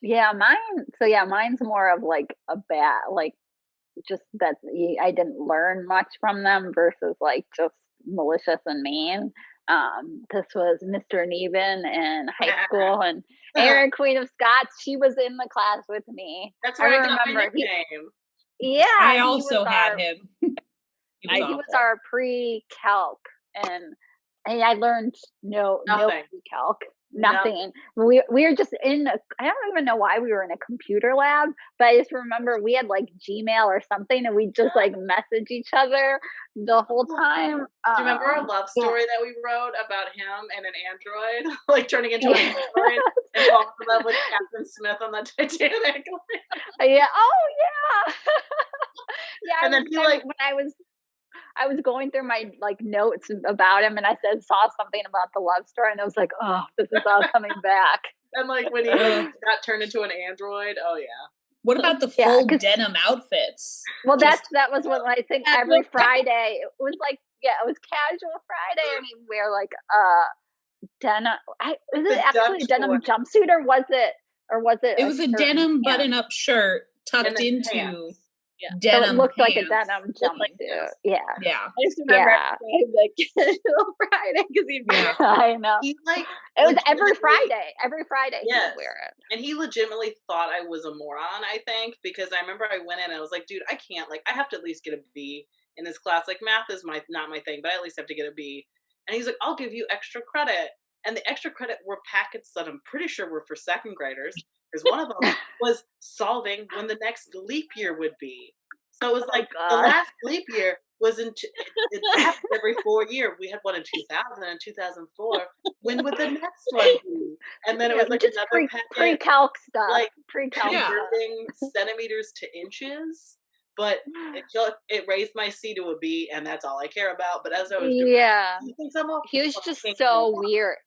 Yeah, mine. So yeah, mine's more of like a bad, like just that I didn't learn much from them versus like just malicious and mean. This was Mr. Neven in high school, and Erin, Queen of Scots. She was in the class with me. That's where I got my nickname. Yeah, I also had him. He was our pre-calc, and I learned no pre-calc. Nothing. No. We were just I don't even know why we were in a computer lab, but I just remember we had like Gmail or something, and we just like message each other the whole time. Do you remember our love story that we wrote about him and an android, like turning into an android and falling in love with Captain Smith on the Titanic? Yeah. Oh yeah. Yeah. And then when I was going through my like notes about him, and I saw something about the love story, and I was like, oh, this is all coming back. And like when he got turned into an android, oh yeah. What about the full denim outfits? Well, that was what I think every Friday. It was like, it was casual Friday, and he'd wear like denim. Is it The actually a Dutch denim one. jumpsuit, or was it It was a certain denim pants? button-up shirt tucked And then into pants. Yeah. So it denim looked like a pants. denim Looked like jumpsuit. this. Yeah. Yeah. I just remember Yeah. the casual Friday because he'd wear Yeah. I know. He like It was every legitimately- Friday. Every Friday he Yes. would wear it. And he legitimately thought I was a moron, I think, because I remember I went in and I was like, dude, I can't, like, I have to at least get a B in this class. Like, math is not my thing, but I at least have to get a B. And he's like, I'll give you extra credit. And the extra credit were packets that I'm pretty sure were for second graders, because one of them was solving when the next leap year would be. So it was like the God. last leap year was it happened every 4 years. We had one in 2000 and 2004. When would the next one be? And then it was like just another packet, pre-calc stuff. like Pre-calc Yeah. stuff. converting centimeters to inches. But it raised my C to a B, and that's all I care about. But as I was doing Yeah. it, you think I'm a He was just fucking so moron. weird.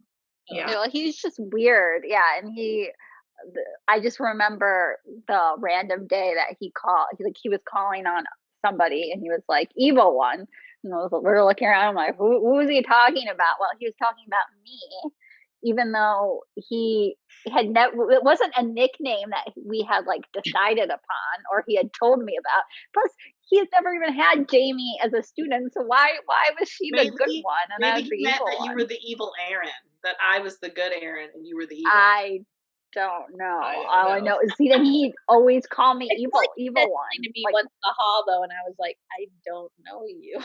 Yeah. You know, he was just weird. Yeah, and I just remember the random day that he called. He was calling on somebody, and he was like, "Evil one." And we were looking around. I'm like, who was he talking about? Well, he was talking about me, even though he had never. It wasn't a nickname that we had like decided upon, or he had told me about. Plus, he had never even had Jamie as a student, so why was she the good one and I was Maybe the he meant evil that one? you were the evil Aaron, that I was the good Aaron, and you were the evil. I don't know. I don't All I know. know is he'd always call me I feel evil, like he evil said one. something to me Like, once in the hall though, and I was like, I don't know you.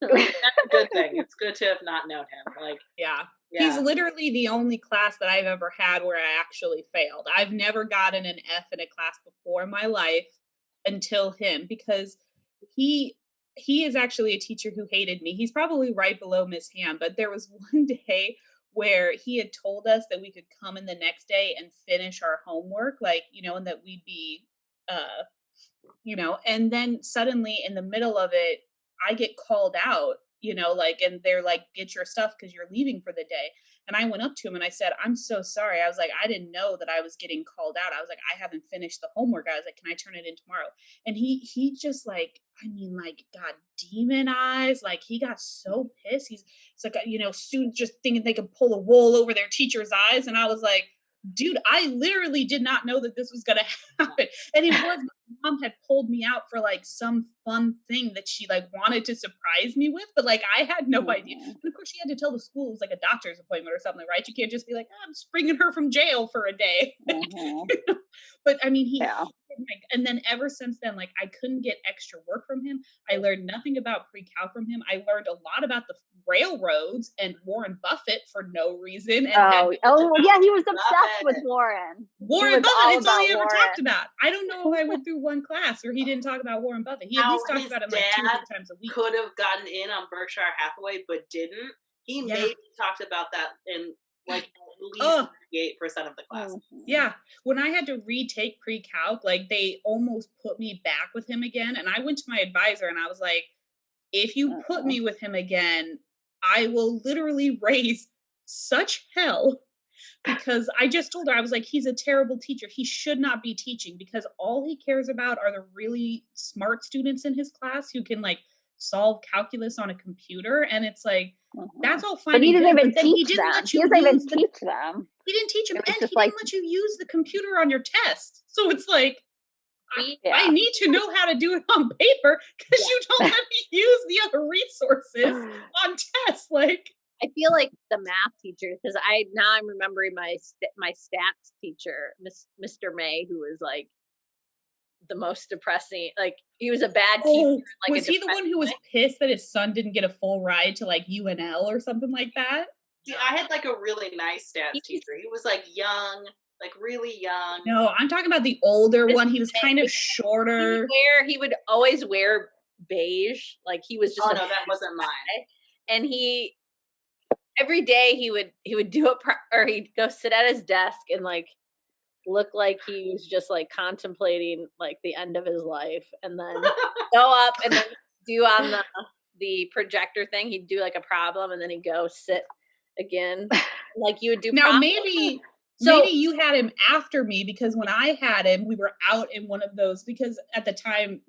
That's a good thing. It's good to have not known him. Like, Yeah. yeah. He's literally the only class that I've ever had where I actually failed. I've never gotten an F in a class before in my life until him, because he is actually a teacher who hated me. He's probably right below Miss Ham, but there was one day where he had told us that we could come in the next day and finish our homework, like, and that we'd be and then suddenly in the middle of it, I get called out, and they're like, get your stuff because you're leaving for the day. And I went up to him and I said, I'm so sorry. I was like, I didn't know that I was getting called out. I was like, I haven't finished the homework. I was like, can I turn it in tomorrow? And he just like, got demon eyes. Like, he got so pissed. It's like, students just thinking they could pull the wool over their teacher's eyes. And I was like, dude, I literally did not know that this was going to happen. And it was, my mom had pulled me out for like some fun thing that she like wanted to surprise me with, but like I had no idea. And of course she had to tell the school it was like a doctor's appointment or something, right? You can't just be like, I'm just bringing her from jail for a day. But I mean, and then ever since then, like I couldn't get extra work from him. I learned nothing about pre-calc from him. I learned a lot about the railroads and Warren Buffett for no reason. And yeah, he was obsessed with Warren. Warren Buffett, it's all he ever talked about. I don't know if I went through one class where he didn't talk about Warren Buffett. He at least talked about him like 2 or 3 times a week. Could have gotten in on Berkshire Hathaway, but didn't. He maybe talked about that in like at least 38% of the class. Yeah. When I had to retake pre-calc, like they almost put me back with him again. And I went to my advisor and I was like, if you put me with him again, I will literally raise such hell, because I just told her, I was like, he's a terrible teacher. He should not be teaching, because all he cares about are the really smart students in his class who can like solve calculus on a computer. And it's like, that's all fine. But he didn't even teach them. He didn't teach them. He didn't teach them, and he didn't let you use the computer on your test. So it's like, I need to know how to do it on paper because you don't let me use the other resources on tests. Like, I feel like the math teacher, because I'm remembering my stats teacher, Mr. May, who was like the most depressing. Like, he was a bad teacher. Like, was he the one who was pissed that his son didn't get a full ride to like UNL or something like that? See, I had like a really nice stats teacher. He was like young, like really young. No, I'm talking about the older one. He was kind of shorter. He would always wear beige. Like, he was just. Oh no, that wasn't mine. And every day he would do it, or he'd go sit at his desk and like look like he was just like contemplating like the end of his life, and then go up and then do on the projector thing. He'd do like a problem, and then he'd go sit again. Like, you would do. Now maybe you had him after me, because when I had him, we were out in one of those, because at the time,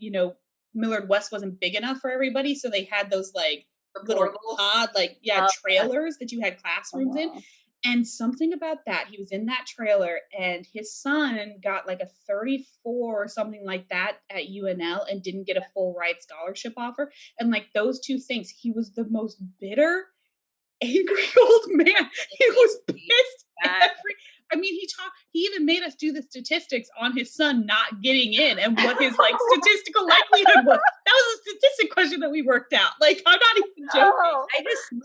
Millard West wasn't big enough for everybody, so they had those like little portables? pod, trailers that you had classrooms in. And something about that, he was in that trailer and his son got like a 34 or something like that at UNL and didn't get a full ride scholarship offer. And like those two things, he was the most bitter, angry old man. He was pissed he even made us do the statistics on his son not getting in and what his like statistical likelihood was. That was a statistic question that we worked out. Like, I'm not even joking. Oh,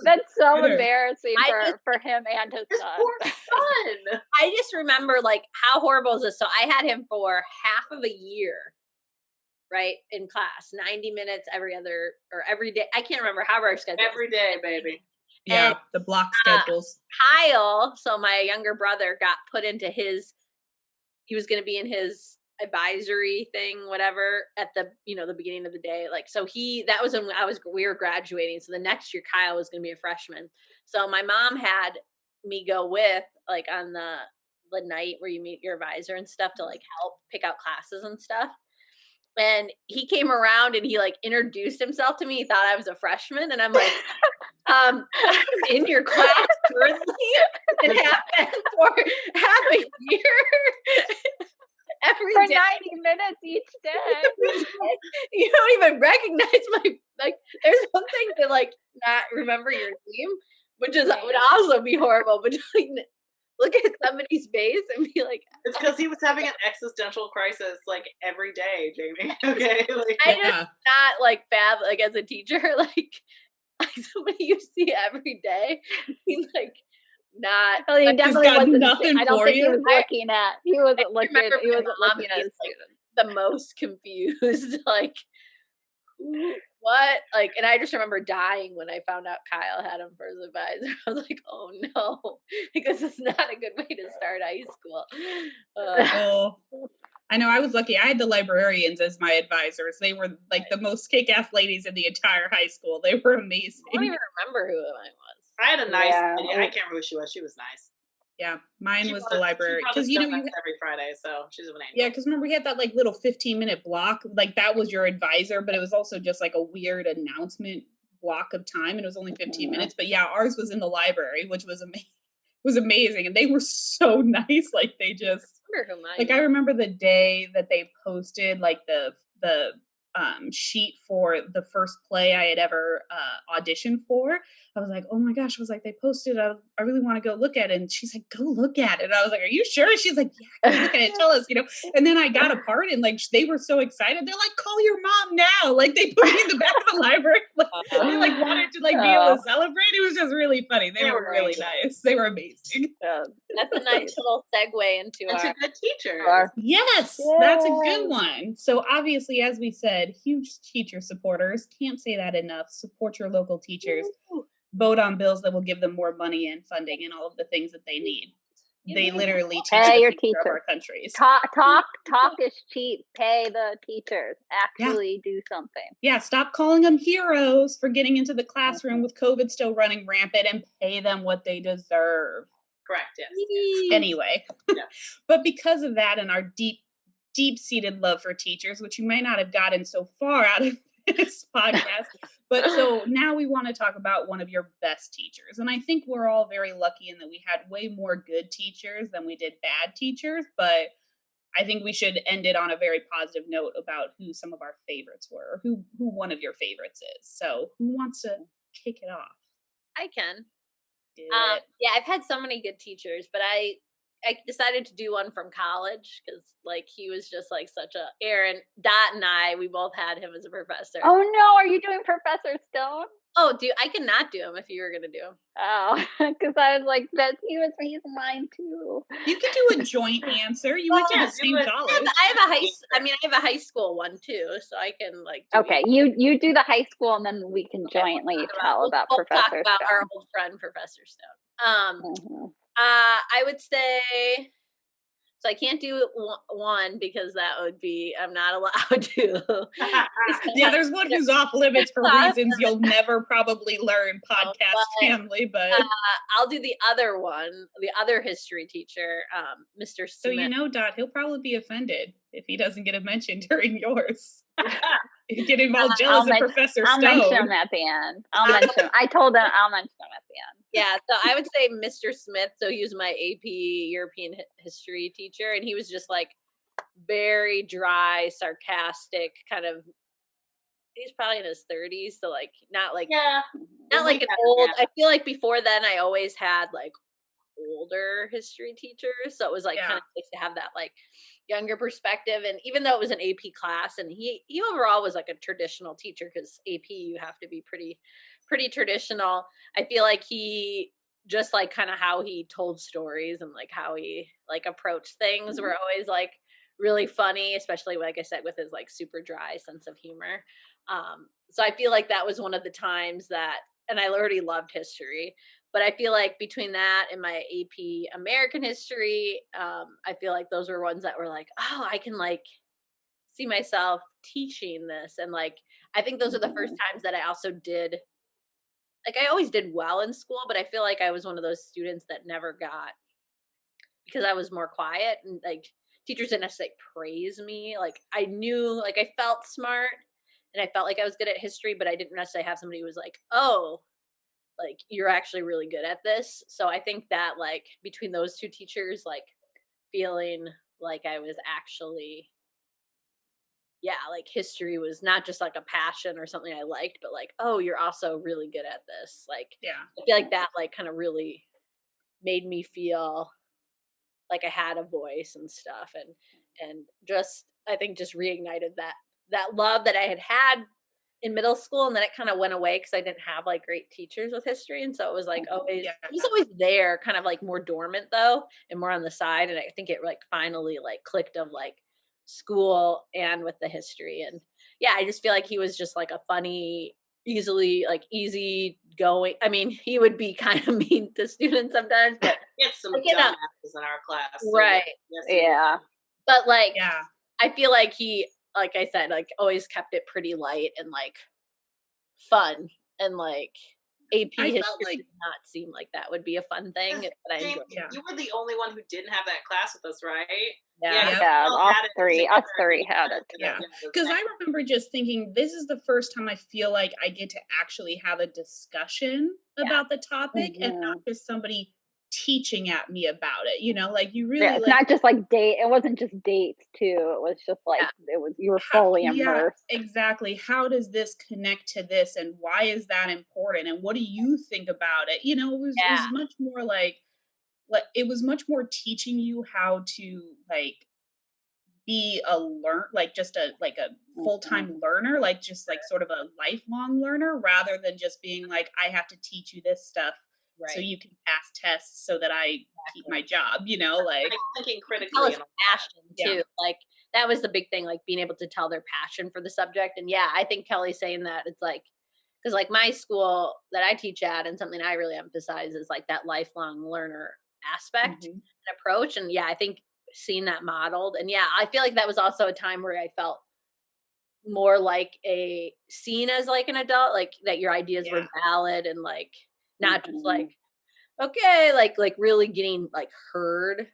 that's so embarrassing for him and his son. Poor son. I just remember like how horrible is this? So I had him for half of a year, right, in class, 90 minutes every day. I can't remember how our schedule. Every day, baby. Yeah, And, the block schedules. Kyle, so my younger brother, got put into he was going to be in his advisory thing, whatever, at the beginning of the day. Like, so that was when we were graduating. So the next year Kyle was going to be a freshman. So my mom had me go with, like, on the night where you meet your advisor and stuff to like help pick out classes and stuff. And he came around and he like introduced himself to me. He thought I was a freshman, and I'm like, I'm in your class currently and have been for half a year. Every for day. 90 minutes each day. You don't even recognize there's one thing to like not remember your name, which is would also be horrible, but like look at somebody's face and be like, it's because he was having an existential crisis like every day, Jamie. Okay. Like, I just not like like as a teacher, like somebody you see every day. He's like not. Well, he definitely wasn't. I don't think he was looking at. He wasn't looking at his students. The most confused, like what? Like, and I just remember dying when I found out Kyle had him for his advisor. I was like, oh no, because it's not a good way to start high school. I know, I was lucky. I had the librarians as my advisors. They were like the most kick-ass ladies in the entire high school. They were amazing. I don't even remember who mine was. I had a nice lady. I can't remember who she was. She was nice. Yeah, mine was the library. Because you every Friday, so she's an angel. Yeah, because remember we had that like little 15-minute block. Like that was your advisor, but it was also just like a weird announcement block of time, and it was only 15 minutes. But yeah, ours was in the library, which was amazing, and they were so nice. Like they just I remember the day that they posted like the sheet for the first play I had ever auditioned for. I was like, oh my gosh, I was like, they posted, I really want to go look at it. And she's like, go look at it. And I was like, are you sure? She's like, yeah, go look at it, tell us, and then I got a part and like they were so excited. They're like, call your mom now. Like they put me in the back of the library. They like wanted to like be able to celebrate. It was just really funny. They were really nice. They were amazing. That's a nice little segue into a good teacher. Yes, that's a good one. So obviously, as we said, huge teacher supporters. Can't say that enough. Support your local teachers. Vote on bills that will give them more money and funding and all of the things that they need. They literally teach the future of our countries. Talk is cheap. Pay the teachers. Actually do something. Yeah, stop calling them heroes for getting into the classroom with COVID still running rampant, and pay them what they deserve. Correct, yes. Anyway, but because of that and our deep-seated love for teachers, which you might not have gotten so far out of this podcast, but so now we want to talk about one of your best teachers. And I think we're all very lucky in that we had way more good teachers than we did bad teachers, but I think we should end it on a very positive note about who some of our favorites were, or who one of your favorites is. So who wants to kick it off? I can. Yeah, I've had so many good teachers, but I decided to do one from college because like he was just like such a Dot and I, we both had him as a professor. Oh no, are you doing Professor Stone? Oh, dude, I could not do him if you were gonna do him. Oh, because I was like, he's mine too. You could do a joint answer. You went to the same college. I have a high school one too, so I can like. Okay, you do the high school, and then we can jointly tell about Professor Stone. Talk about our old friend Professor Stone. I would say, so I can't do one because that would be, I'm not allowed to. Yeah, there's one who's off limits for reasons you'll never probably learn, podcast family, but. I'll do the other one, the other history teacher, Mr. Smith. So Dot, he'll probably be offended if he doesn't get a mention during yours. Getting all jealous of Professor I'll mention Stone. him at the end. I told him I'll mention him at the end. Yeah, so I would say Mr. Smith. So he was my AP European history teacher, and he was just like very dry, sarcastic, kind of. He's probably in his 30s, so like not like not like an old. I feel like before then I always had like older history teachers, so it was like kind of nice to have that like younger perspective. And even though it was an AP class, and he overall was like a traditional teacher, because AP you have to be pretty traditional. I feel like he just like kind of how he told stories and like how he like approached things were always like really funny, especially like I said with his like super dry sense of humor. So I feel like that was one of the times that, and I already loved history, but I feel like between that and my AP American history, I feel like those were ones that were like, oh, I can like see myself teaching this. And like, I think those are the first times that I also did, like I always did well in school, but I feel like I was one of those students that never got, because I was more quiet and like teachers didn't necessarily praise me. Like I knew, like I felt smart and I felt like I was good at history, but I didn't necessarily have somebody who was like, oh, like you're actually really good at this. So I think that like between those two teachers, like feeling like I was actually, like history was not just like a passion or something I liked, but like, oh, you're also really good at this. Like, I feel like that like kind of really made me feel like I had a voice and stuff. And just, I think just reignited that love that I had in middle school, and then it kind of went away because I didn't have like great teachers with history, and so it was like always it was always there, kind of like more dormant though, and more on the side. And I think it like finally like clicked of like school and with the history. And I just feel like he was just like a funny, easy going. I mean, he would be kind of mean to students sometimes, but Get some dumbasses in our class, so right? But like, I feel like he, like I said, like always kept it pretty light and like fun, and like AP history did not seem like that would be a fun thing. But I enjoyed it. You were the only one who didn't have that class with us, right? Us three had it. Because I remember just thinking, this is the first time I feel like I get to actually have a discussion about the topic, and not just somebody teaching at me about it, you know, like you really it's not just like it wasn't just dates too, it was just like it was, you were fully immersed. Exactly. How does this connect to this, and why is that important, and what do you think about it? You know, it was much more like it was much more teaching you how to like be just a full-time learner, like just like sort of a lifelong learner, rather than just being like, I have to teach you this stuff so you can pass tests so that I keep my job, you know, like thinking critically. Tell us passion too. Like that was the big thing, like being able to tell their passion for the subject. And I think Kelly saying that, it's like, because like my school that I teach at, and something I really emphasize is like that lifelong learner aspect and approach. And I think seeing that modeled, and I feel like that was also a time where I felt more like seen as like an adult, like that your ideas were valid, and like not just like, okay, like really getting like heard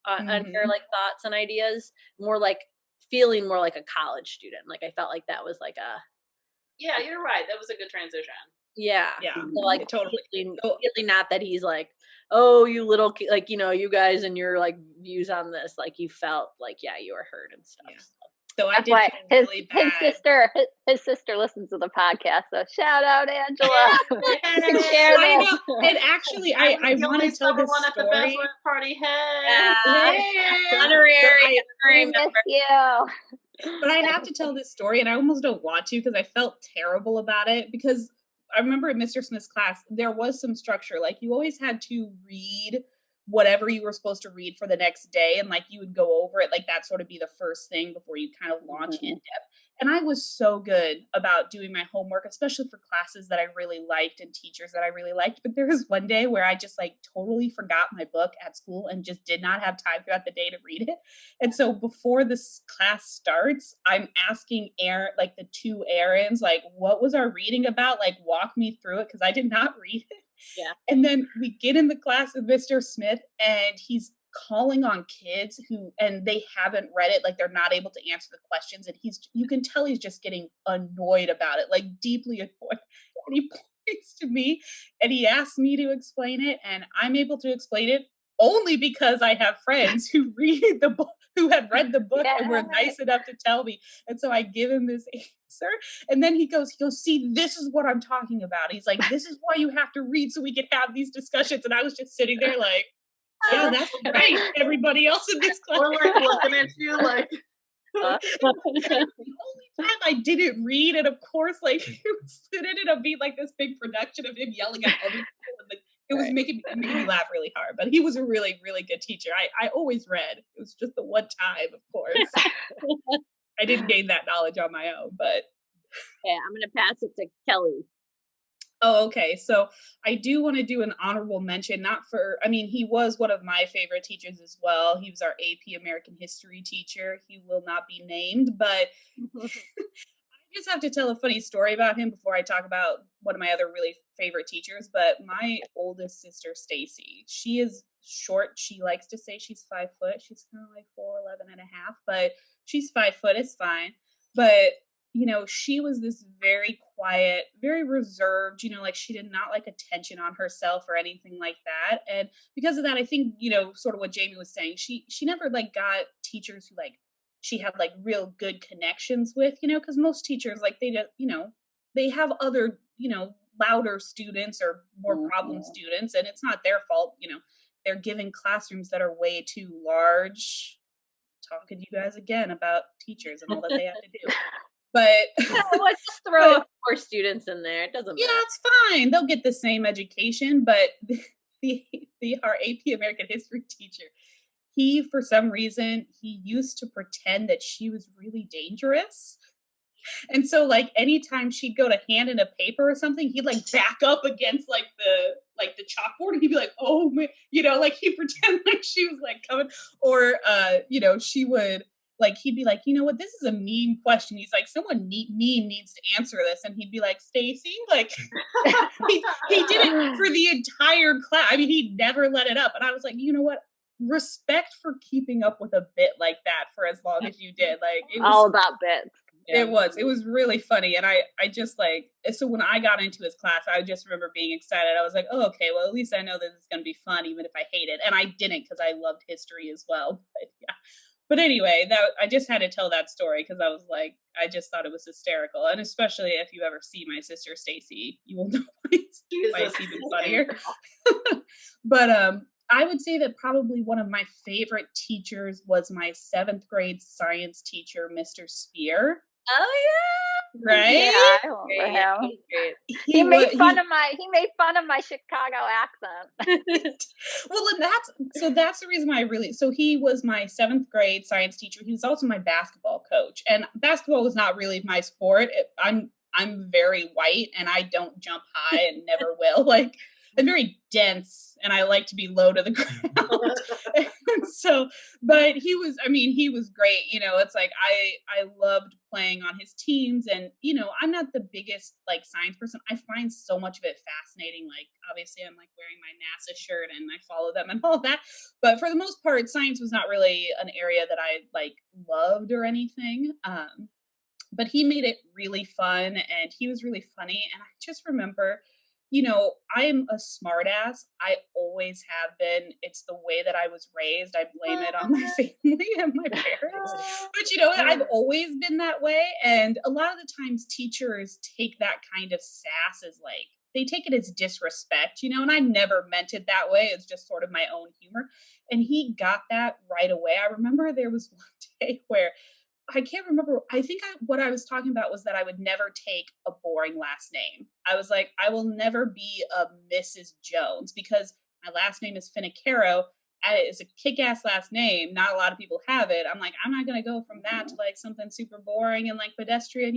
on your like thoughts and ideas, more like feeling more like a college student. Like I felt like that was like a you're right, that was a good transition. So like totally feeling not that he's like, oh, you little like, you know, you guys and your like views on this, like you felt like you were heard and stuff. So I did feel really bad. His sister listens to the podcast, so shout out Angela. I know. And actually, I want to tell this story. Party, honorary member. But I have to tell this story, and I almost don't want to because I felt terrible about it, because I remember in Mr. Smith's class, there was some structure. Like you always had to read whatever you were supposed to read for the next day, and like you would go over it, like that sort of be the first thing before you kind of launch in depth. And I was so good about doing my homework, especially for classes that I really liked and teachers that I really liked. But there was one day where I just like totally forgot my book at school and just did not have time throughout the day to read it. And so before this class starts, I'm asking Aaron, like the two Aarons, like, what was our reading about? Like, walk me through it, because I did not read it. And then we get in the class with Mr. Smith, and he's calling on kids and they haven't read it, like they're not able to answer the questions, and you can tell he's just getting annoyed about it, like deeply annoyed. And he points to me and he asks me to explain it, and I'm able to explain it only because I have friends who read the book, who have read the book and were nice enough to tell me. And so I give him this answer, and then he goes, see, this is what I'm talking about. He's like, this is why you have to read so we can have these discussions. And I was just sitting there like, yeah, that's right. Everybody else in this class. We're like looking at you like. The only time I didn't read, and of course, like it ended up being like this big production of him yelling at other people. And it was making me laugh really hard. But he was a really, really good teacher. I always read. It was just the one time, of course. I didn't gain that knowledge on my own, but. Yeah, I'm gonna pass it to Kelly. Oh, okay. So I do want to do an honorable mention, he was one of my favorite teachers as well. He was our AP American History teacher. He will not be named, but I just have to tell a funny story about him before I talk about one of my other really favorite teachers. But my oldest sister, Stacy, she is short. She likes to say she's 5 foot. She's kind of like 4'11" and a half, but she's 5 foot. It's fine. But she was this very quiet, very reserved, like she did not like attention on herself or anything like that. And because of that, I think, sort of what Jamie was saying, she never like got teachers who like she had like real good connections with, because most teachers like they just, they have other, louder students or more problem students, and it's not their fault, they're given classrooms that are way too large. Talking to you guys again about teachers and all that they have to do. But let's just throw 4 students in there. It doesn't matter. Yeah, it's fine. They'll get the same education. But our AP American History teacher, he, for some reason, he used to pretend that she was really dangerous. And so, like, anytime she'd go to hand in a paper or something, he'd like back up against like the chalkboard, and he'd be like, "Oh man," like he'd pretend like she was like coming, or she would. Like, he'd be like, you know what, this is a mean question. He's like, someone mean needs to answer this. And he'd be like, Stacy, like, he did it for the entire class. I mean, he never let it up. And I was like, you know what? Respect for keeping up with a bit like that for as long as you did. Like, it was all about bits. Yeah. It was really funny. And I just like, so when I got into his class, I just remember being excited. I was like, oh, okay, well, at least I know that it's going to be fun, even if I hate it. And I didn't, because I loved history as well. But yeah. But anyway, I just had to tell that story because I was like, I just thought it was hysterical. And especially if you ever see my sister, Stacy, you will know why it's even funnier. But I would say that probably one of my favorite teachers was my 7th grade science teacher, Mr. Spear. Oh yeah, right. Yeah, I remember him. He made fun of my Chicago accent. Well, and that's the reason why so he was my 7th grade science teacher. He was also my basketball coach, and basketball was not really my sport. I'm very white, and I don't jump high and never will. Like, I'm very dense, and I like to be low to the ground. So, but he was great. It's like I loved playing on his teams, and I'm not the biggest like science person. I find so much of it fascinating. Like, obviously I'm like wearing my NASA shirt and I follow them and all of that. But for the most part, science was not really an area that I like loved or anything. But he made it really fun, and he was really funny. And I just remember, I'm a smartass. I always have been. It's the way that I was raised. I blame it on my family and my parents. But, I've always been that way. And a lot of the times teachers take that kind of sass as like, they take it as disrespect, and I never meant it that way. It's just sort of my own humor. And he got that right away. I remember there was one day where I can't remember. I think what I was talking about was that I would never take a boring last name. I was like, I will never be a Mrs. Jones because my last name is Finicaro. It's a kick-ass last name. Not a lot of people have it. I'm like, I'm not going to go from that to like something super boring and like pedestrian,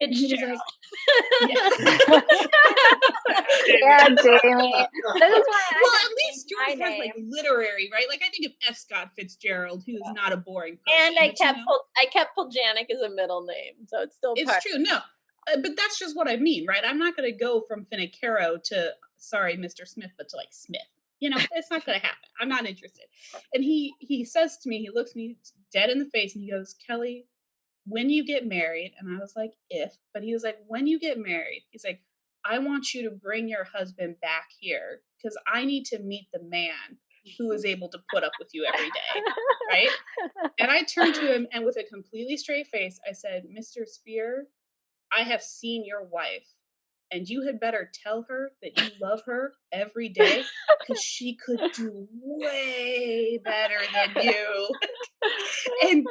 It's just like, yeah, Jamie. This is why at least yours has like literary, right? Like I think of F. Scott Fitzgerald, who is not a boring person. And I kept Puljanic as a middle name, so it's still true. No, but that's just what I mean, right? I'm not going to go from Finicaro to sorry, Mr. Smith, but to like Smith. it's not going to happen. I'm not interested. And he says to me, he looks me dead in the face and he goes, Kelly, when you get married, and I was like, but he was like, when you get married, he's like, I want you to bring your husband back here because I need to meet the man who is able to put up with you every day. Right. And I turned to him and with a completely straight face, I said, Mr. Spear, I have seen your wife and you had better tell her that you love her every day because she could do way better than you. And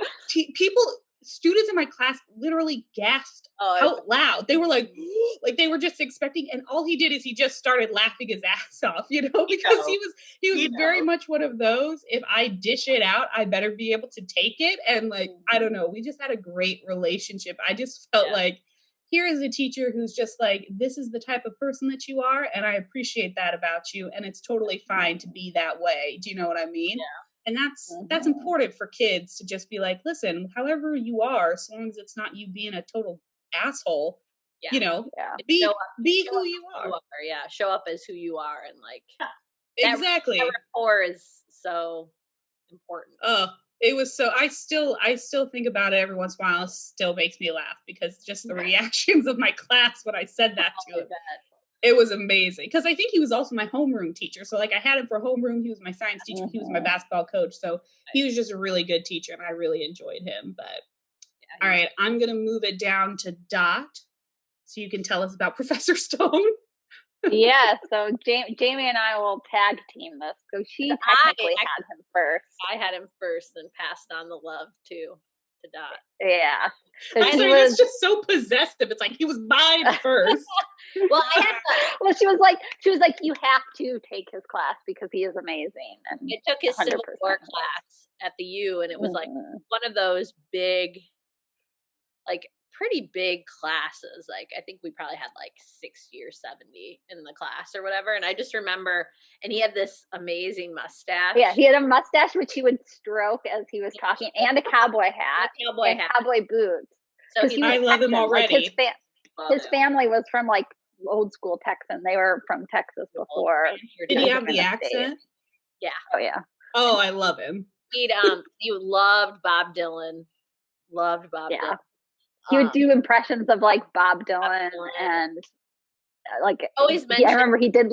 students in my class literally gasped out loud. They were like they were just expecting, and all he did is he just started laughing his ass off, because he was very much one of those, if I dish it out, I better be able to take it. And I don't know, we just had a great relationship. I just felt like, here is a teacher who's just like, this is the type of person that you are, and I appreciate that about you, and it's totally fine to be that way. Do you know what I mean? Yeah. And that's important for kids to just be like, listen, however you are, as long as it's not you being a total asshole, be who you are. Yeah, show up as who you are, and exactly. That rapport is so important. It was so. I still think about it every once in a while. It still makes me laugh because just the reactions of my class when I said that to him. It was amazing because I think he was also my homeroom teacher. So I had him for homeroom. He was my science teacher. He was my basketball coach. So he was just a really good teacher and I really enjoyed him. But all right, I'm going to move it down to Dot so you can tell us about Professor Stone. Yeah, so Jamie and I will tag team this. So she technically had him first. I had him first and passed on the love to Dot. Yeah. So it's just so possessive. It's like he was mine first. Well, she was like, you have to take his class because he is amazing. And it took his Civil War class at the U, and it was one of those big, pretty big classes. I think we probably had 60 or 70 in the class or whatever. And I just remember, and he had this amazing mustache. Yeah, he had a mustache which he would stroke as he was talking, and a cowboy hat, cowboy boots. So I love him already. His family was from old school Texan. They were from Texas before. Did he have the accent? Yeah. Oh yeah. Oh, I love him. He loved Bob Dylan. Dylan. He would do impressions of Bob Dylan and always mentioned. I remember he did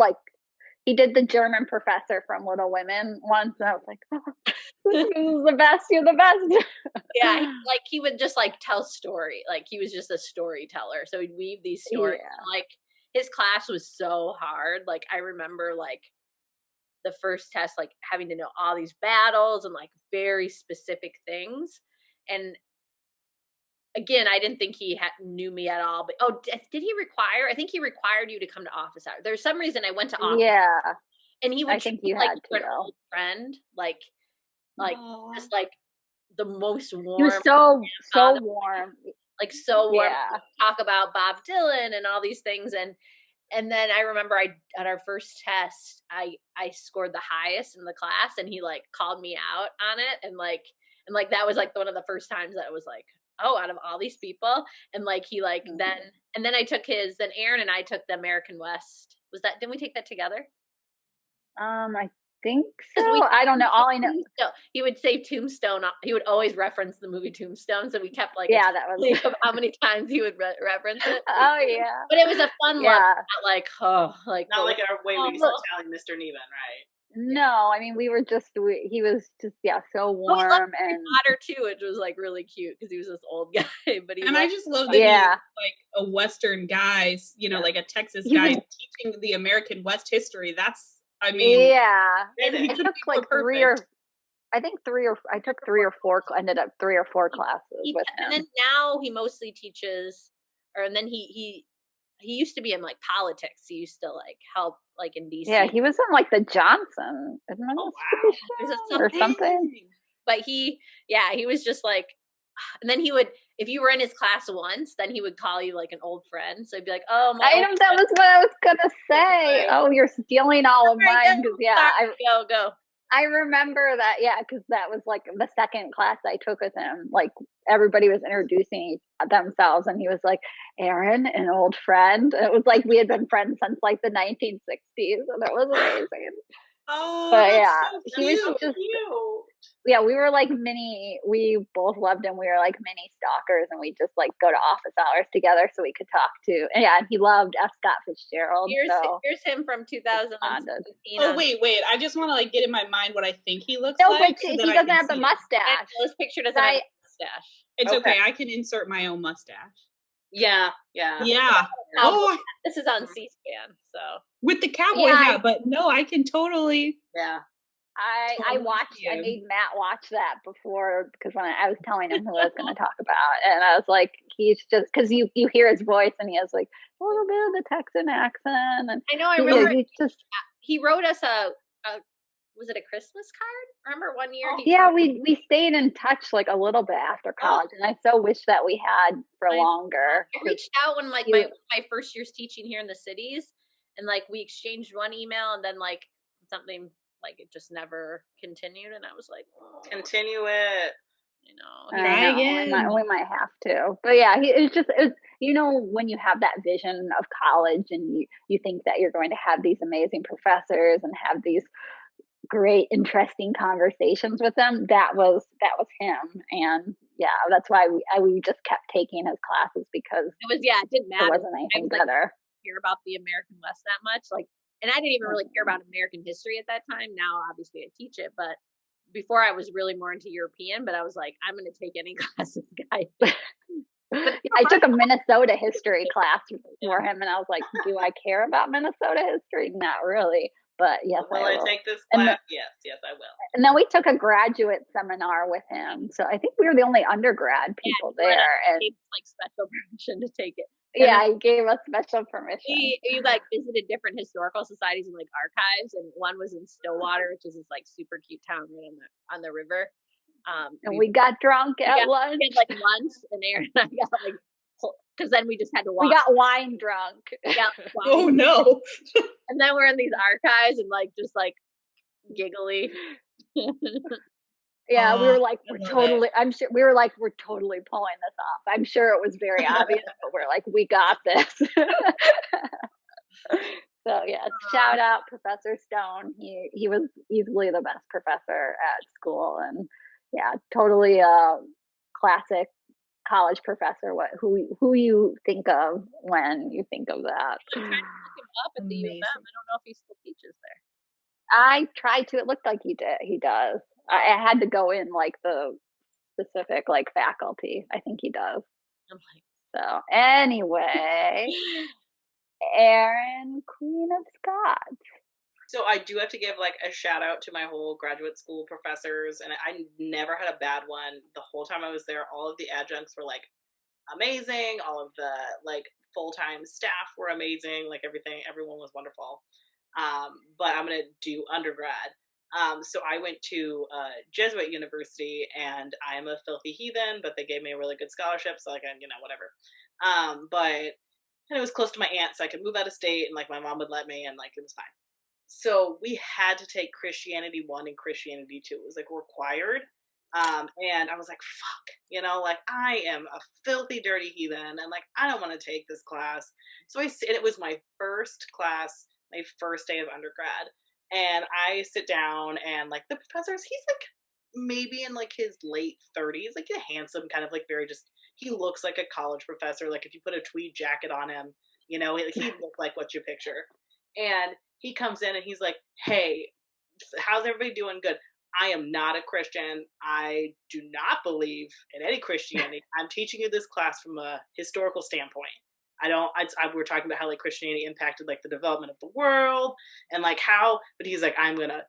the German professor from Little Women once, and I was like, oh, this is the best. You're the best. Yeah, he would just tell story. He was just a storyteller. So he'd weave these stories. Yeah. His class was so hard. I remember the first test, having to know all these battles and very specific things. And again, I didn't think he knew me at all. But did he require? I think he required you to come to office hours. There's some reason I went to office. Yeah, and he would. I think you had to an old friend, just the most warm. He was so warm, so warm. Yeah. Talk about Bob Dylan and all these things, and then I remember at our first test, I scored the highest in the class, and he called me out on it, and that was one of the first times that it was out of all these people. And he then I took then Aaron and I took the American West. Didn't we take that together? I think so. I don't know. All I know, he would say Tombstone. He would always reference the movie Tombstone. So we kept that was how many times he would reference it. Oh yeah. But it was a fun one. Not our way we used to telling Mr. Neven, right? No, I mean he was just so warm and daughter too, which was really cute because he was this old guy, but I just love that he was a Western guy, a Texas guy teaching the American West history. I took I took 3 or 4 ended up 3 or 4 classes with him. And then now he mostly teaches, and then he used to be in politics. He used to help in DC. Yeah, he was in the Johnson or something. But he was just and then he would, if you were in his class once, then he would call you an old friend. So he'd be like, "Oh my." That was what I was gonna say. Oh, you're stealing all of mine because go. I remember that, because that was the second class I took with him. Everybody was introducing themselves, and he was like, Aaron, an old friend. And it was we had been friends since the 1960s, and it was amazing. Oh, But that's yeah, so he was So cute. just, cute. yeah, we were like we both loved him. We were like mini stalkers, and we just like go to office hours together so we could talk to. And yeah, and he loved F. Scott Fitzgerald. So Here's him from bonded. 2017. Oh, wait. I just want to like get in my mind what I think he looks No, like but so he that I doesn't can have the see him. mustache. This picture doesn't have I- a mustache. It's Okay. okay. I can insert my own mustache. Yeah. Yeah. Oh, Oh, this is on C-SPAN, so with the cowboy Yeah, hat, but no, I can totally. Yeah. I Totally watched. see I him. made Matt watch that before because when I was telling him who I was going to talk about, and I was like, he's just because you hear his voice and he has like a little bit of the Texan accent, and I know. I he- remember he's just he wrote us a was it a Christmas card? Remember one year? Oh, yeah. We stayed in touch like a little bit after college, and I so wish that we had for longer. I reached out when like you- my first year's teaching here in the cities, and like we exchanged one email, and then like something like it just never continued, and I was like, oh, Continue it. you know, I Try know, again. we might have to, but yeah, it's just you know, when you have that vision of college and you think that you're going to have these amazing professors and have these great interesting conversations with them, that was him. And yeah, that's why we just kept taking his classes because it was it didn't there matter. wasn't anything I better. hear about the American West that much, like, and I didn't even really care about American history at that time. Now, obviously, I teach it, but before I was really more into European. But I was like, I'm going to take any class this guy. I took a Minnesota history class for him, and I was like, do I care about Minnesota history? Not really, but yes, Will I I will. take this And class? Yes, I will. And then we took a graduate seminar with him, so I think we were the only undergrad people there. And gave like special permission to take it. yeah, he gave us special permission. He like visited different historical societies and like archives, and one was in Stillwater, which is this like super cute town right on the river. And we got drunk at lunch. We had like lunch, and Aaron and I got like, because then we just had to walk. We got wine drunk. Yeah, Oh no. and then we're in these archives and like just like giggly. Yeah, we were like, I we're love totally. I'm sure we were like, we're totally pulling this off. I'm sure it was very obvious, but we're like, we got this. So yeah, shout out Professor Stone. He was easily the best professor at school, and yeah, totally a classic college professor. Who you think of when you think of that? I'm trying to look him up at the U of M. I don't know if he still teaches there. I tried to. It looked like he did. He does. I had to go in like the specific like faculty. I think he does. I'm like, So anyway, Erin, Queen of Scots. So I do have to give like a shout out to my whole graduate school professors, and I never had a bad one. The whole time I was there, all of the adjuncts were like amazing. All of the like full-time staff were amazing. Like everyone was wonderful. But I'm gonna do undergrad. So I went to Jesuit university, and I'm a filthy heathen, but they gave me a really good scholarship, so like whatever. But and it was close to my aunt, so I could move out of state, and like my mom would let me, and like it was fine. So we had to take Christianity 1 and Christianity 2. It was like required. And I was like, fuck, like I am a filthy, dirty heathen, and like I don't want to take this class. So and it was my first class, my first day of undergrad. And I sit down, and like the professor's, he's like maybe in like his late 30s, like a handsome, kind of like very just, he looks like a college professor. Like if you put a tweed jacket on him, he'd look like what you picture. And he comes in and he's like, hey, how's everybody doing? Good. I am not a Christian. I do not believe in any Christianity. I'm teaching you this class from a historical standpoint. We're talking about how like Christianity impacted like the development of the world and like how, but he's like, I'm going to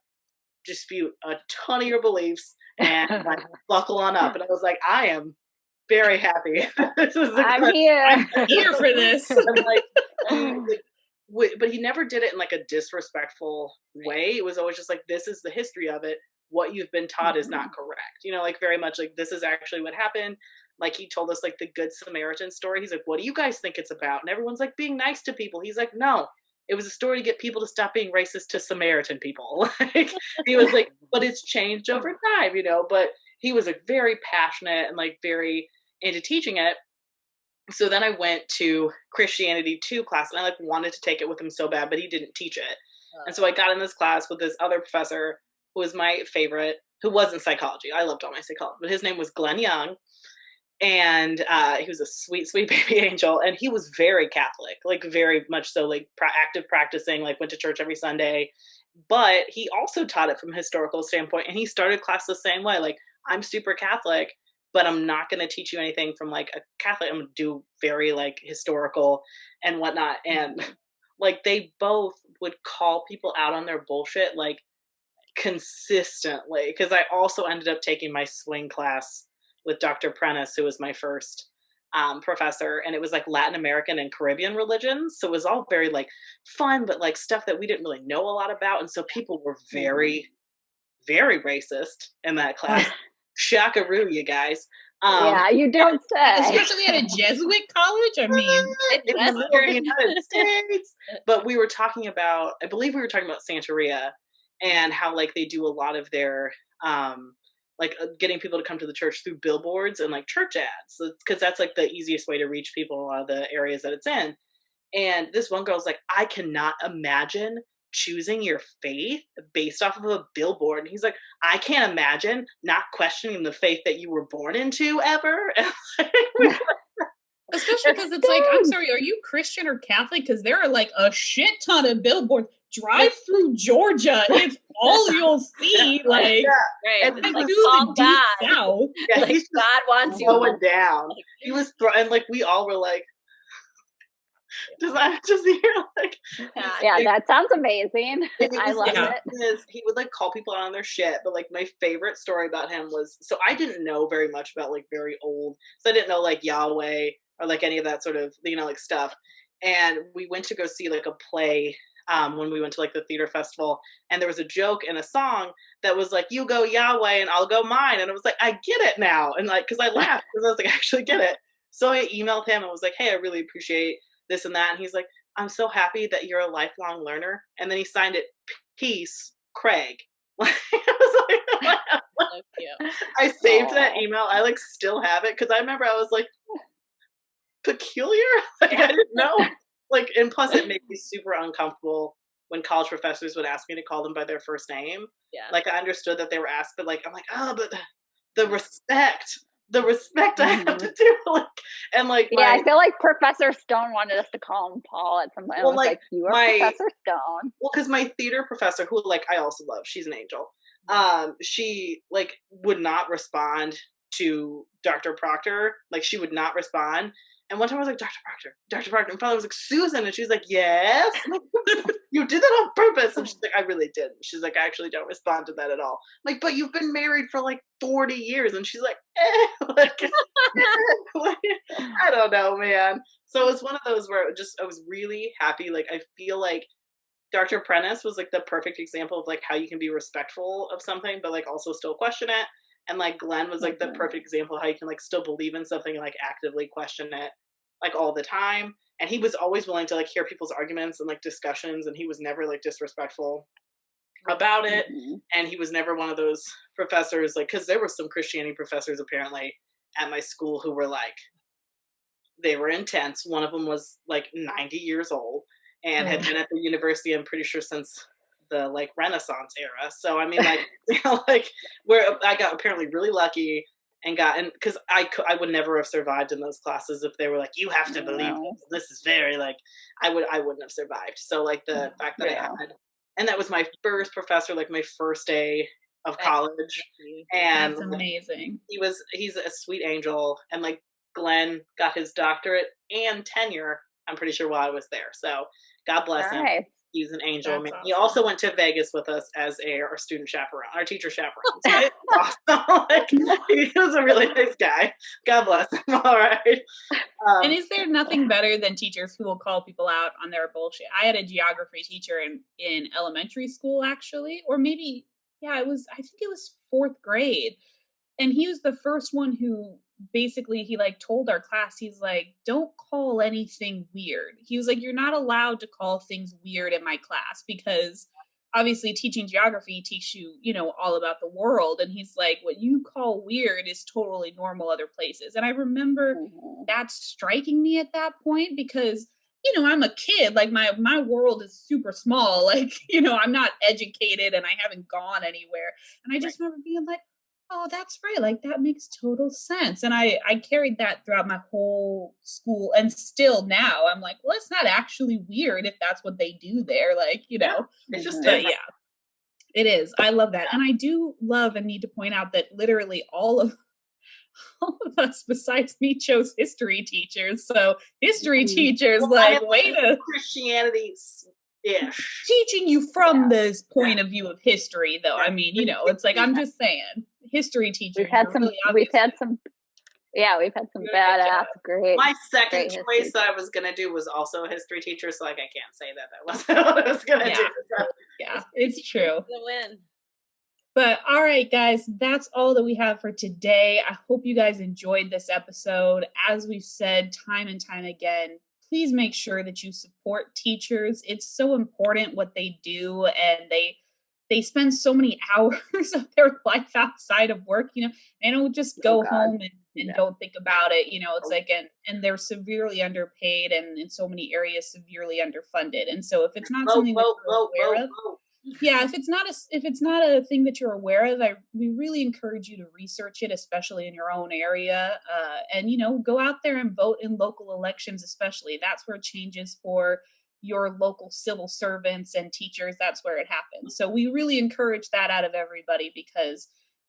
dispute a ton of your beliefs and like buckle on up. And I was like, I am very happy. I'm here. I'm here for this. But he never did it in like a disrespectful way. It was always just like, this is the history of it. What you've been taught is not correct. Like very much like this is actually what happened. Like he told us like the Good Samaritan story. He's like, what do you guys think it's about? And everyone's like being nice to people. He's like, no, it was a story to get people to stop being racist to Samaritan people. Like he was like, but it's changed over time, but he was like very passionate and like very into teaching it. So then I went to Christianity 2 class, and I like wanted to take it with him so bad, but he didn't teach it. And so I got in this class with this other professor who was my favorite, who was in psychology. I loved all my psychology, but his name was Glenn Young. And he was a sweet, sweet baby angel. And he was very Catholic, like very much so, like active practicing, like went to church every Sunday. But he also taught it from a historical standpoint. And he started class the same way. Like, I'm super Catholic, but I'm not going to teach you anything from like a Catholic. I'm going to do very like historical and whatnot. And like they both would call people out on their bullshit like consistently. Cause I also ended up taking my swing class with Dr. Prentice, who was my first professor, and it was like Latin American and Caribbean religions. So it was all very like fun, but like stuff that we didn't really know a lot about. And so people were very, very racist in that class. Shockaroo, you guys. Yeah, you don't say. Especially at a Jesuit college. I mean, in the middle of the United States. But we were talking about, I believe we were talking about Santeria and how like they do a lot of their getting people to come to the church through billboards and like church ads, because that's like the easiest way to reach people in a lot of the areas that it's in. And this one girl's like, I cannot imagine choosing your faith based off of a billboard. And he's like, I can't imagine not questioning the faith that you were born into ever. especially because it's like, I'm sorry, are you Christian or Catholic? Because there are like a shit ton of billboards. Drive through Georgia. It's all you'll see. Like, Right. And It's like, like through the call deep God. south. yeah, Like he's God wants you. going down. He was, and like we all were like, does that just hear like? Yeah, that sounds amazing. I love yeah. it. He would like call people out on their shit, but like my favorite story about him was, so I didn't know very much about like very old, so I didn't know like Yahweh or like any of that sort of, you know, like stuff. And we went to go see like a play when we went to like the theater festival, and there was a joke in a song that was like, you go Yahweh and I'll go mine. And it was like, I get it now. And like, cause I laughed because I was like, I actually get it. So I emailed him and was like, hey, I really appreciate this and that. And he's like, I'm so happy that you're a lifelong learner. And then he signed it, Peace, Craig. I was like, So cute. I saved that email. I like still have it because I remember I was like, peculiar. Like I didn't know. Like, and plus it made me super uncomfortable when college professors would ask me to call them by their first name. Yeah. Like I understood that they were asked, but like I'm like, oh, but the respect I have to do, like, and like Yeah, I feel like Professor Stone wanted us to call him Paul at some point. Well, I was like, like, you are my- Professor Stone. well, because my theater professor, who like I also love, she's an angel. She like would not respond to Dr. Proctor. Like she would not respond. And one time I was like, Dr. Proctor. And finally I was like, Susan. And she's like, yes. I'm like, you did that on purpose. And she's like, I really didn't. She's like, I actually don't respond to that at all. I'm like, but you've been married for like 40 years. And she's like, like, I don't know, man. So it was one of those where I was really happy. Like, I feel like Dr. Prentice was like the perfect example of like how you can be respectful of something, but like also still question it. And like Glenn was like the perfect example of how you can like still believe in something and like actively question it like all the time. And he was always willing to like hear people's arguments and like discussions, and he was never like disrespectful about it. And he was never one of those professors, like, because there were some Christianity professors apparently at my school who were like, they were intense. One of them was like 90 years old and had been at the university, I'm pretty sure, since the like Renaissance era. So I mean, like, you know, like where I got apparently really lucky and got, and because I would never have survived in those classes if they were like, you have to believe this is very like, I wouldn't have survived. So like the fact that I had, and that was my first professor, like my first day of college, and That's amazing. he's a sweet angel. And like Glenn got his doctorate and tenure, I'm pretty sure, while I was there. So God bless him. He's an angel. That's Man. awesome. He also went to Vegas with us as our student chaperone, our teacher chaperone. So it was awesome. Like, he was a really nice guy. God bless him. All right. And is there nothing better than teachers who will call people out on their bullshit? I had a geography teacher in elementary school, actually, or maybe, I think it was 4th grade. And he was the first one who basically, he like told our class, he's like, don't call anything weird. He was like, you're not allowed to call things weird in my class, because obviously teaching geography teaches you, you know, all about the world. And he's like, what you call weird is totally normal other places. And I remember that striking me at that point, because I'm a kid. Like my world is super small. Like, I'm not educated and I haven't gone anywhere. And I just remember being like, oh, that's right. Like that makes total sense. And I carried that throughout my whole school. And still now I'm like, well, it's not actually weird if that's what they do there. Like, it's just but different. it is. I love that. And I do love and need to point out that literally all of us besides me chose history teachers. So history teachers way to Christianity ish teaching you from this point of view of history though. I mean, it's like I'm just saying history teachers. We've had some badass great. My second choice that I was gonna do was also a history teacher, so like I can't say that wasn't what I was gonna do. So. Yeah, it's true. The win. But all right, guys, that's all that we have for today. I hope you guys enjoyed this episode. As we've said time and time again, please make sure that you support teachers. It's so important what they do, and they spend so many hours of their life outside of work, they don't just go home and don't think about it. It's like, and they're severely underpaid and in so many areas severely underfunded. And so if it's not something that you're aware of, if it's not a thing that you're aware of, we really encourage you to research it, especially in your own area, and go out there and vote in local elections. Especially that's where changes for your local civil servants and teachers, that's where it happens. So we really encourage that out of everybody, because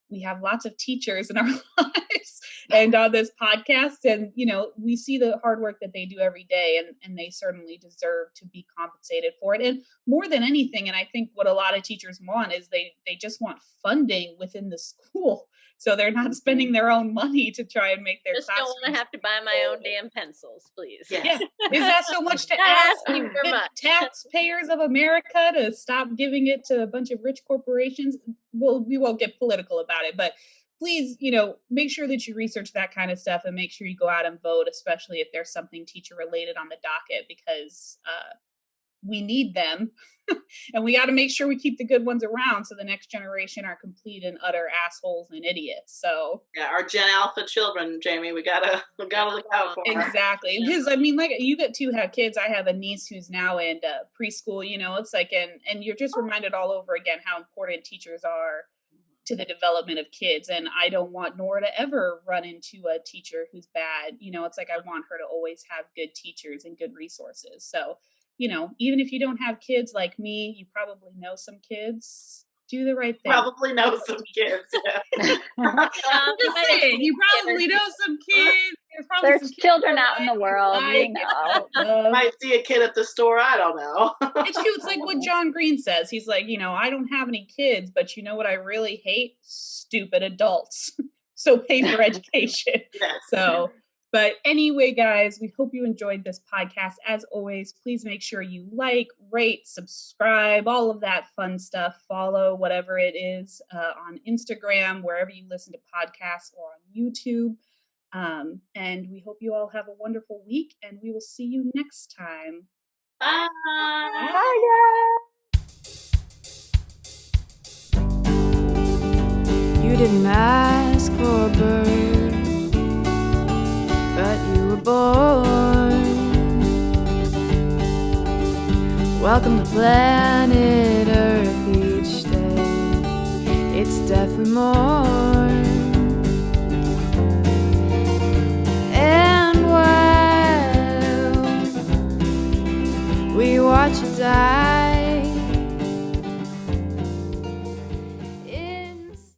we have lots of teachers in our lives and on this podcast, and we see the hard work that they do every day, and they certainly deserve to be compensated for it. And more than anything, and I think what a lot of teachers want is they just want funding within the school, so they're not spending their own money to try and make their just don't want to have to buy my own damn pencils, please. Yeah. Is that so much to ask the taxpayers of America to stop giving it to a bunch of rich corporations? Well, we won't get political about it, but please, make sure that you research that kind of stuff and make sure you go out and vote, especially if there's something teacher related on the docket, because we need them. And we got to make sure we keep the good ones around, so the next generation are complete and utter assholes and idiots. So our Gen Alpha children, Jamie, we gotta look out for them. Exactly. Because I mean, like, you get to have kids. I have a niece who's now in preschool. It's like, and you're just reminded all over again how important teachers are to the development of kids. And I don't want Nora to ever run into a teacher who's bad. It's like I want her to always have good teachers and good resources. So even if you don't have kids like me, you probably know some kids. Do the right thing. Probably know some kids. Yeah. I'm just saying, you probably know some kids. There's some children out in the world. Might see a kid at the store. I don't know. It's true. It's like what John Green says. He's like, I don't have any kids, but you know what I really hate? Stupid adults. So pay for education. Yes. So. But anyway, guys, we hope you enjoyed this podcast. As always, please make sure you like, rate, subscribe, all of that fun stuff. Follow whatever it is on Instagram, wherever you listen to podcasts, or on YouTube. And we hope you all have a wonderful week, and we will see you next time. Bye. Bye, guys. You didn't ask for a bird, but you were born. Welcome to planet Earth each day. It's definitely more. And while we watch you die,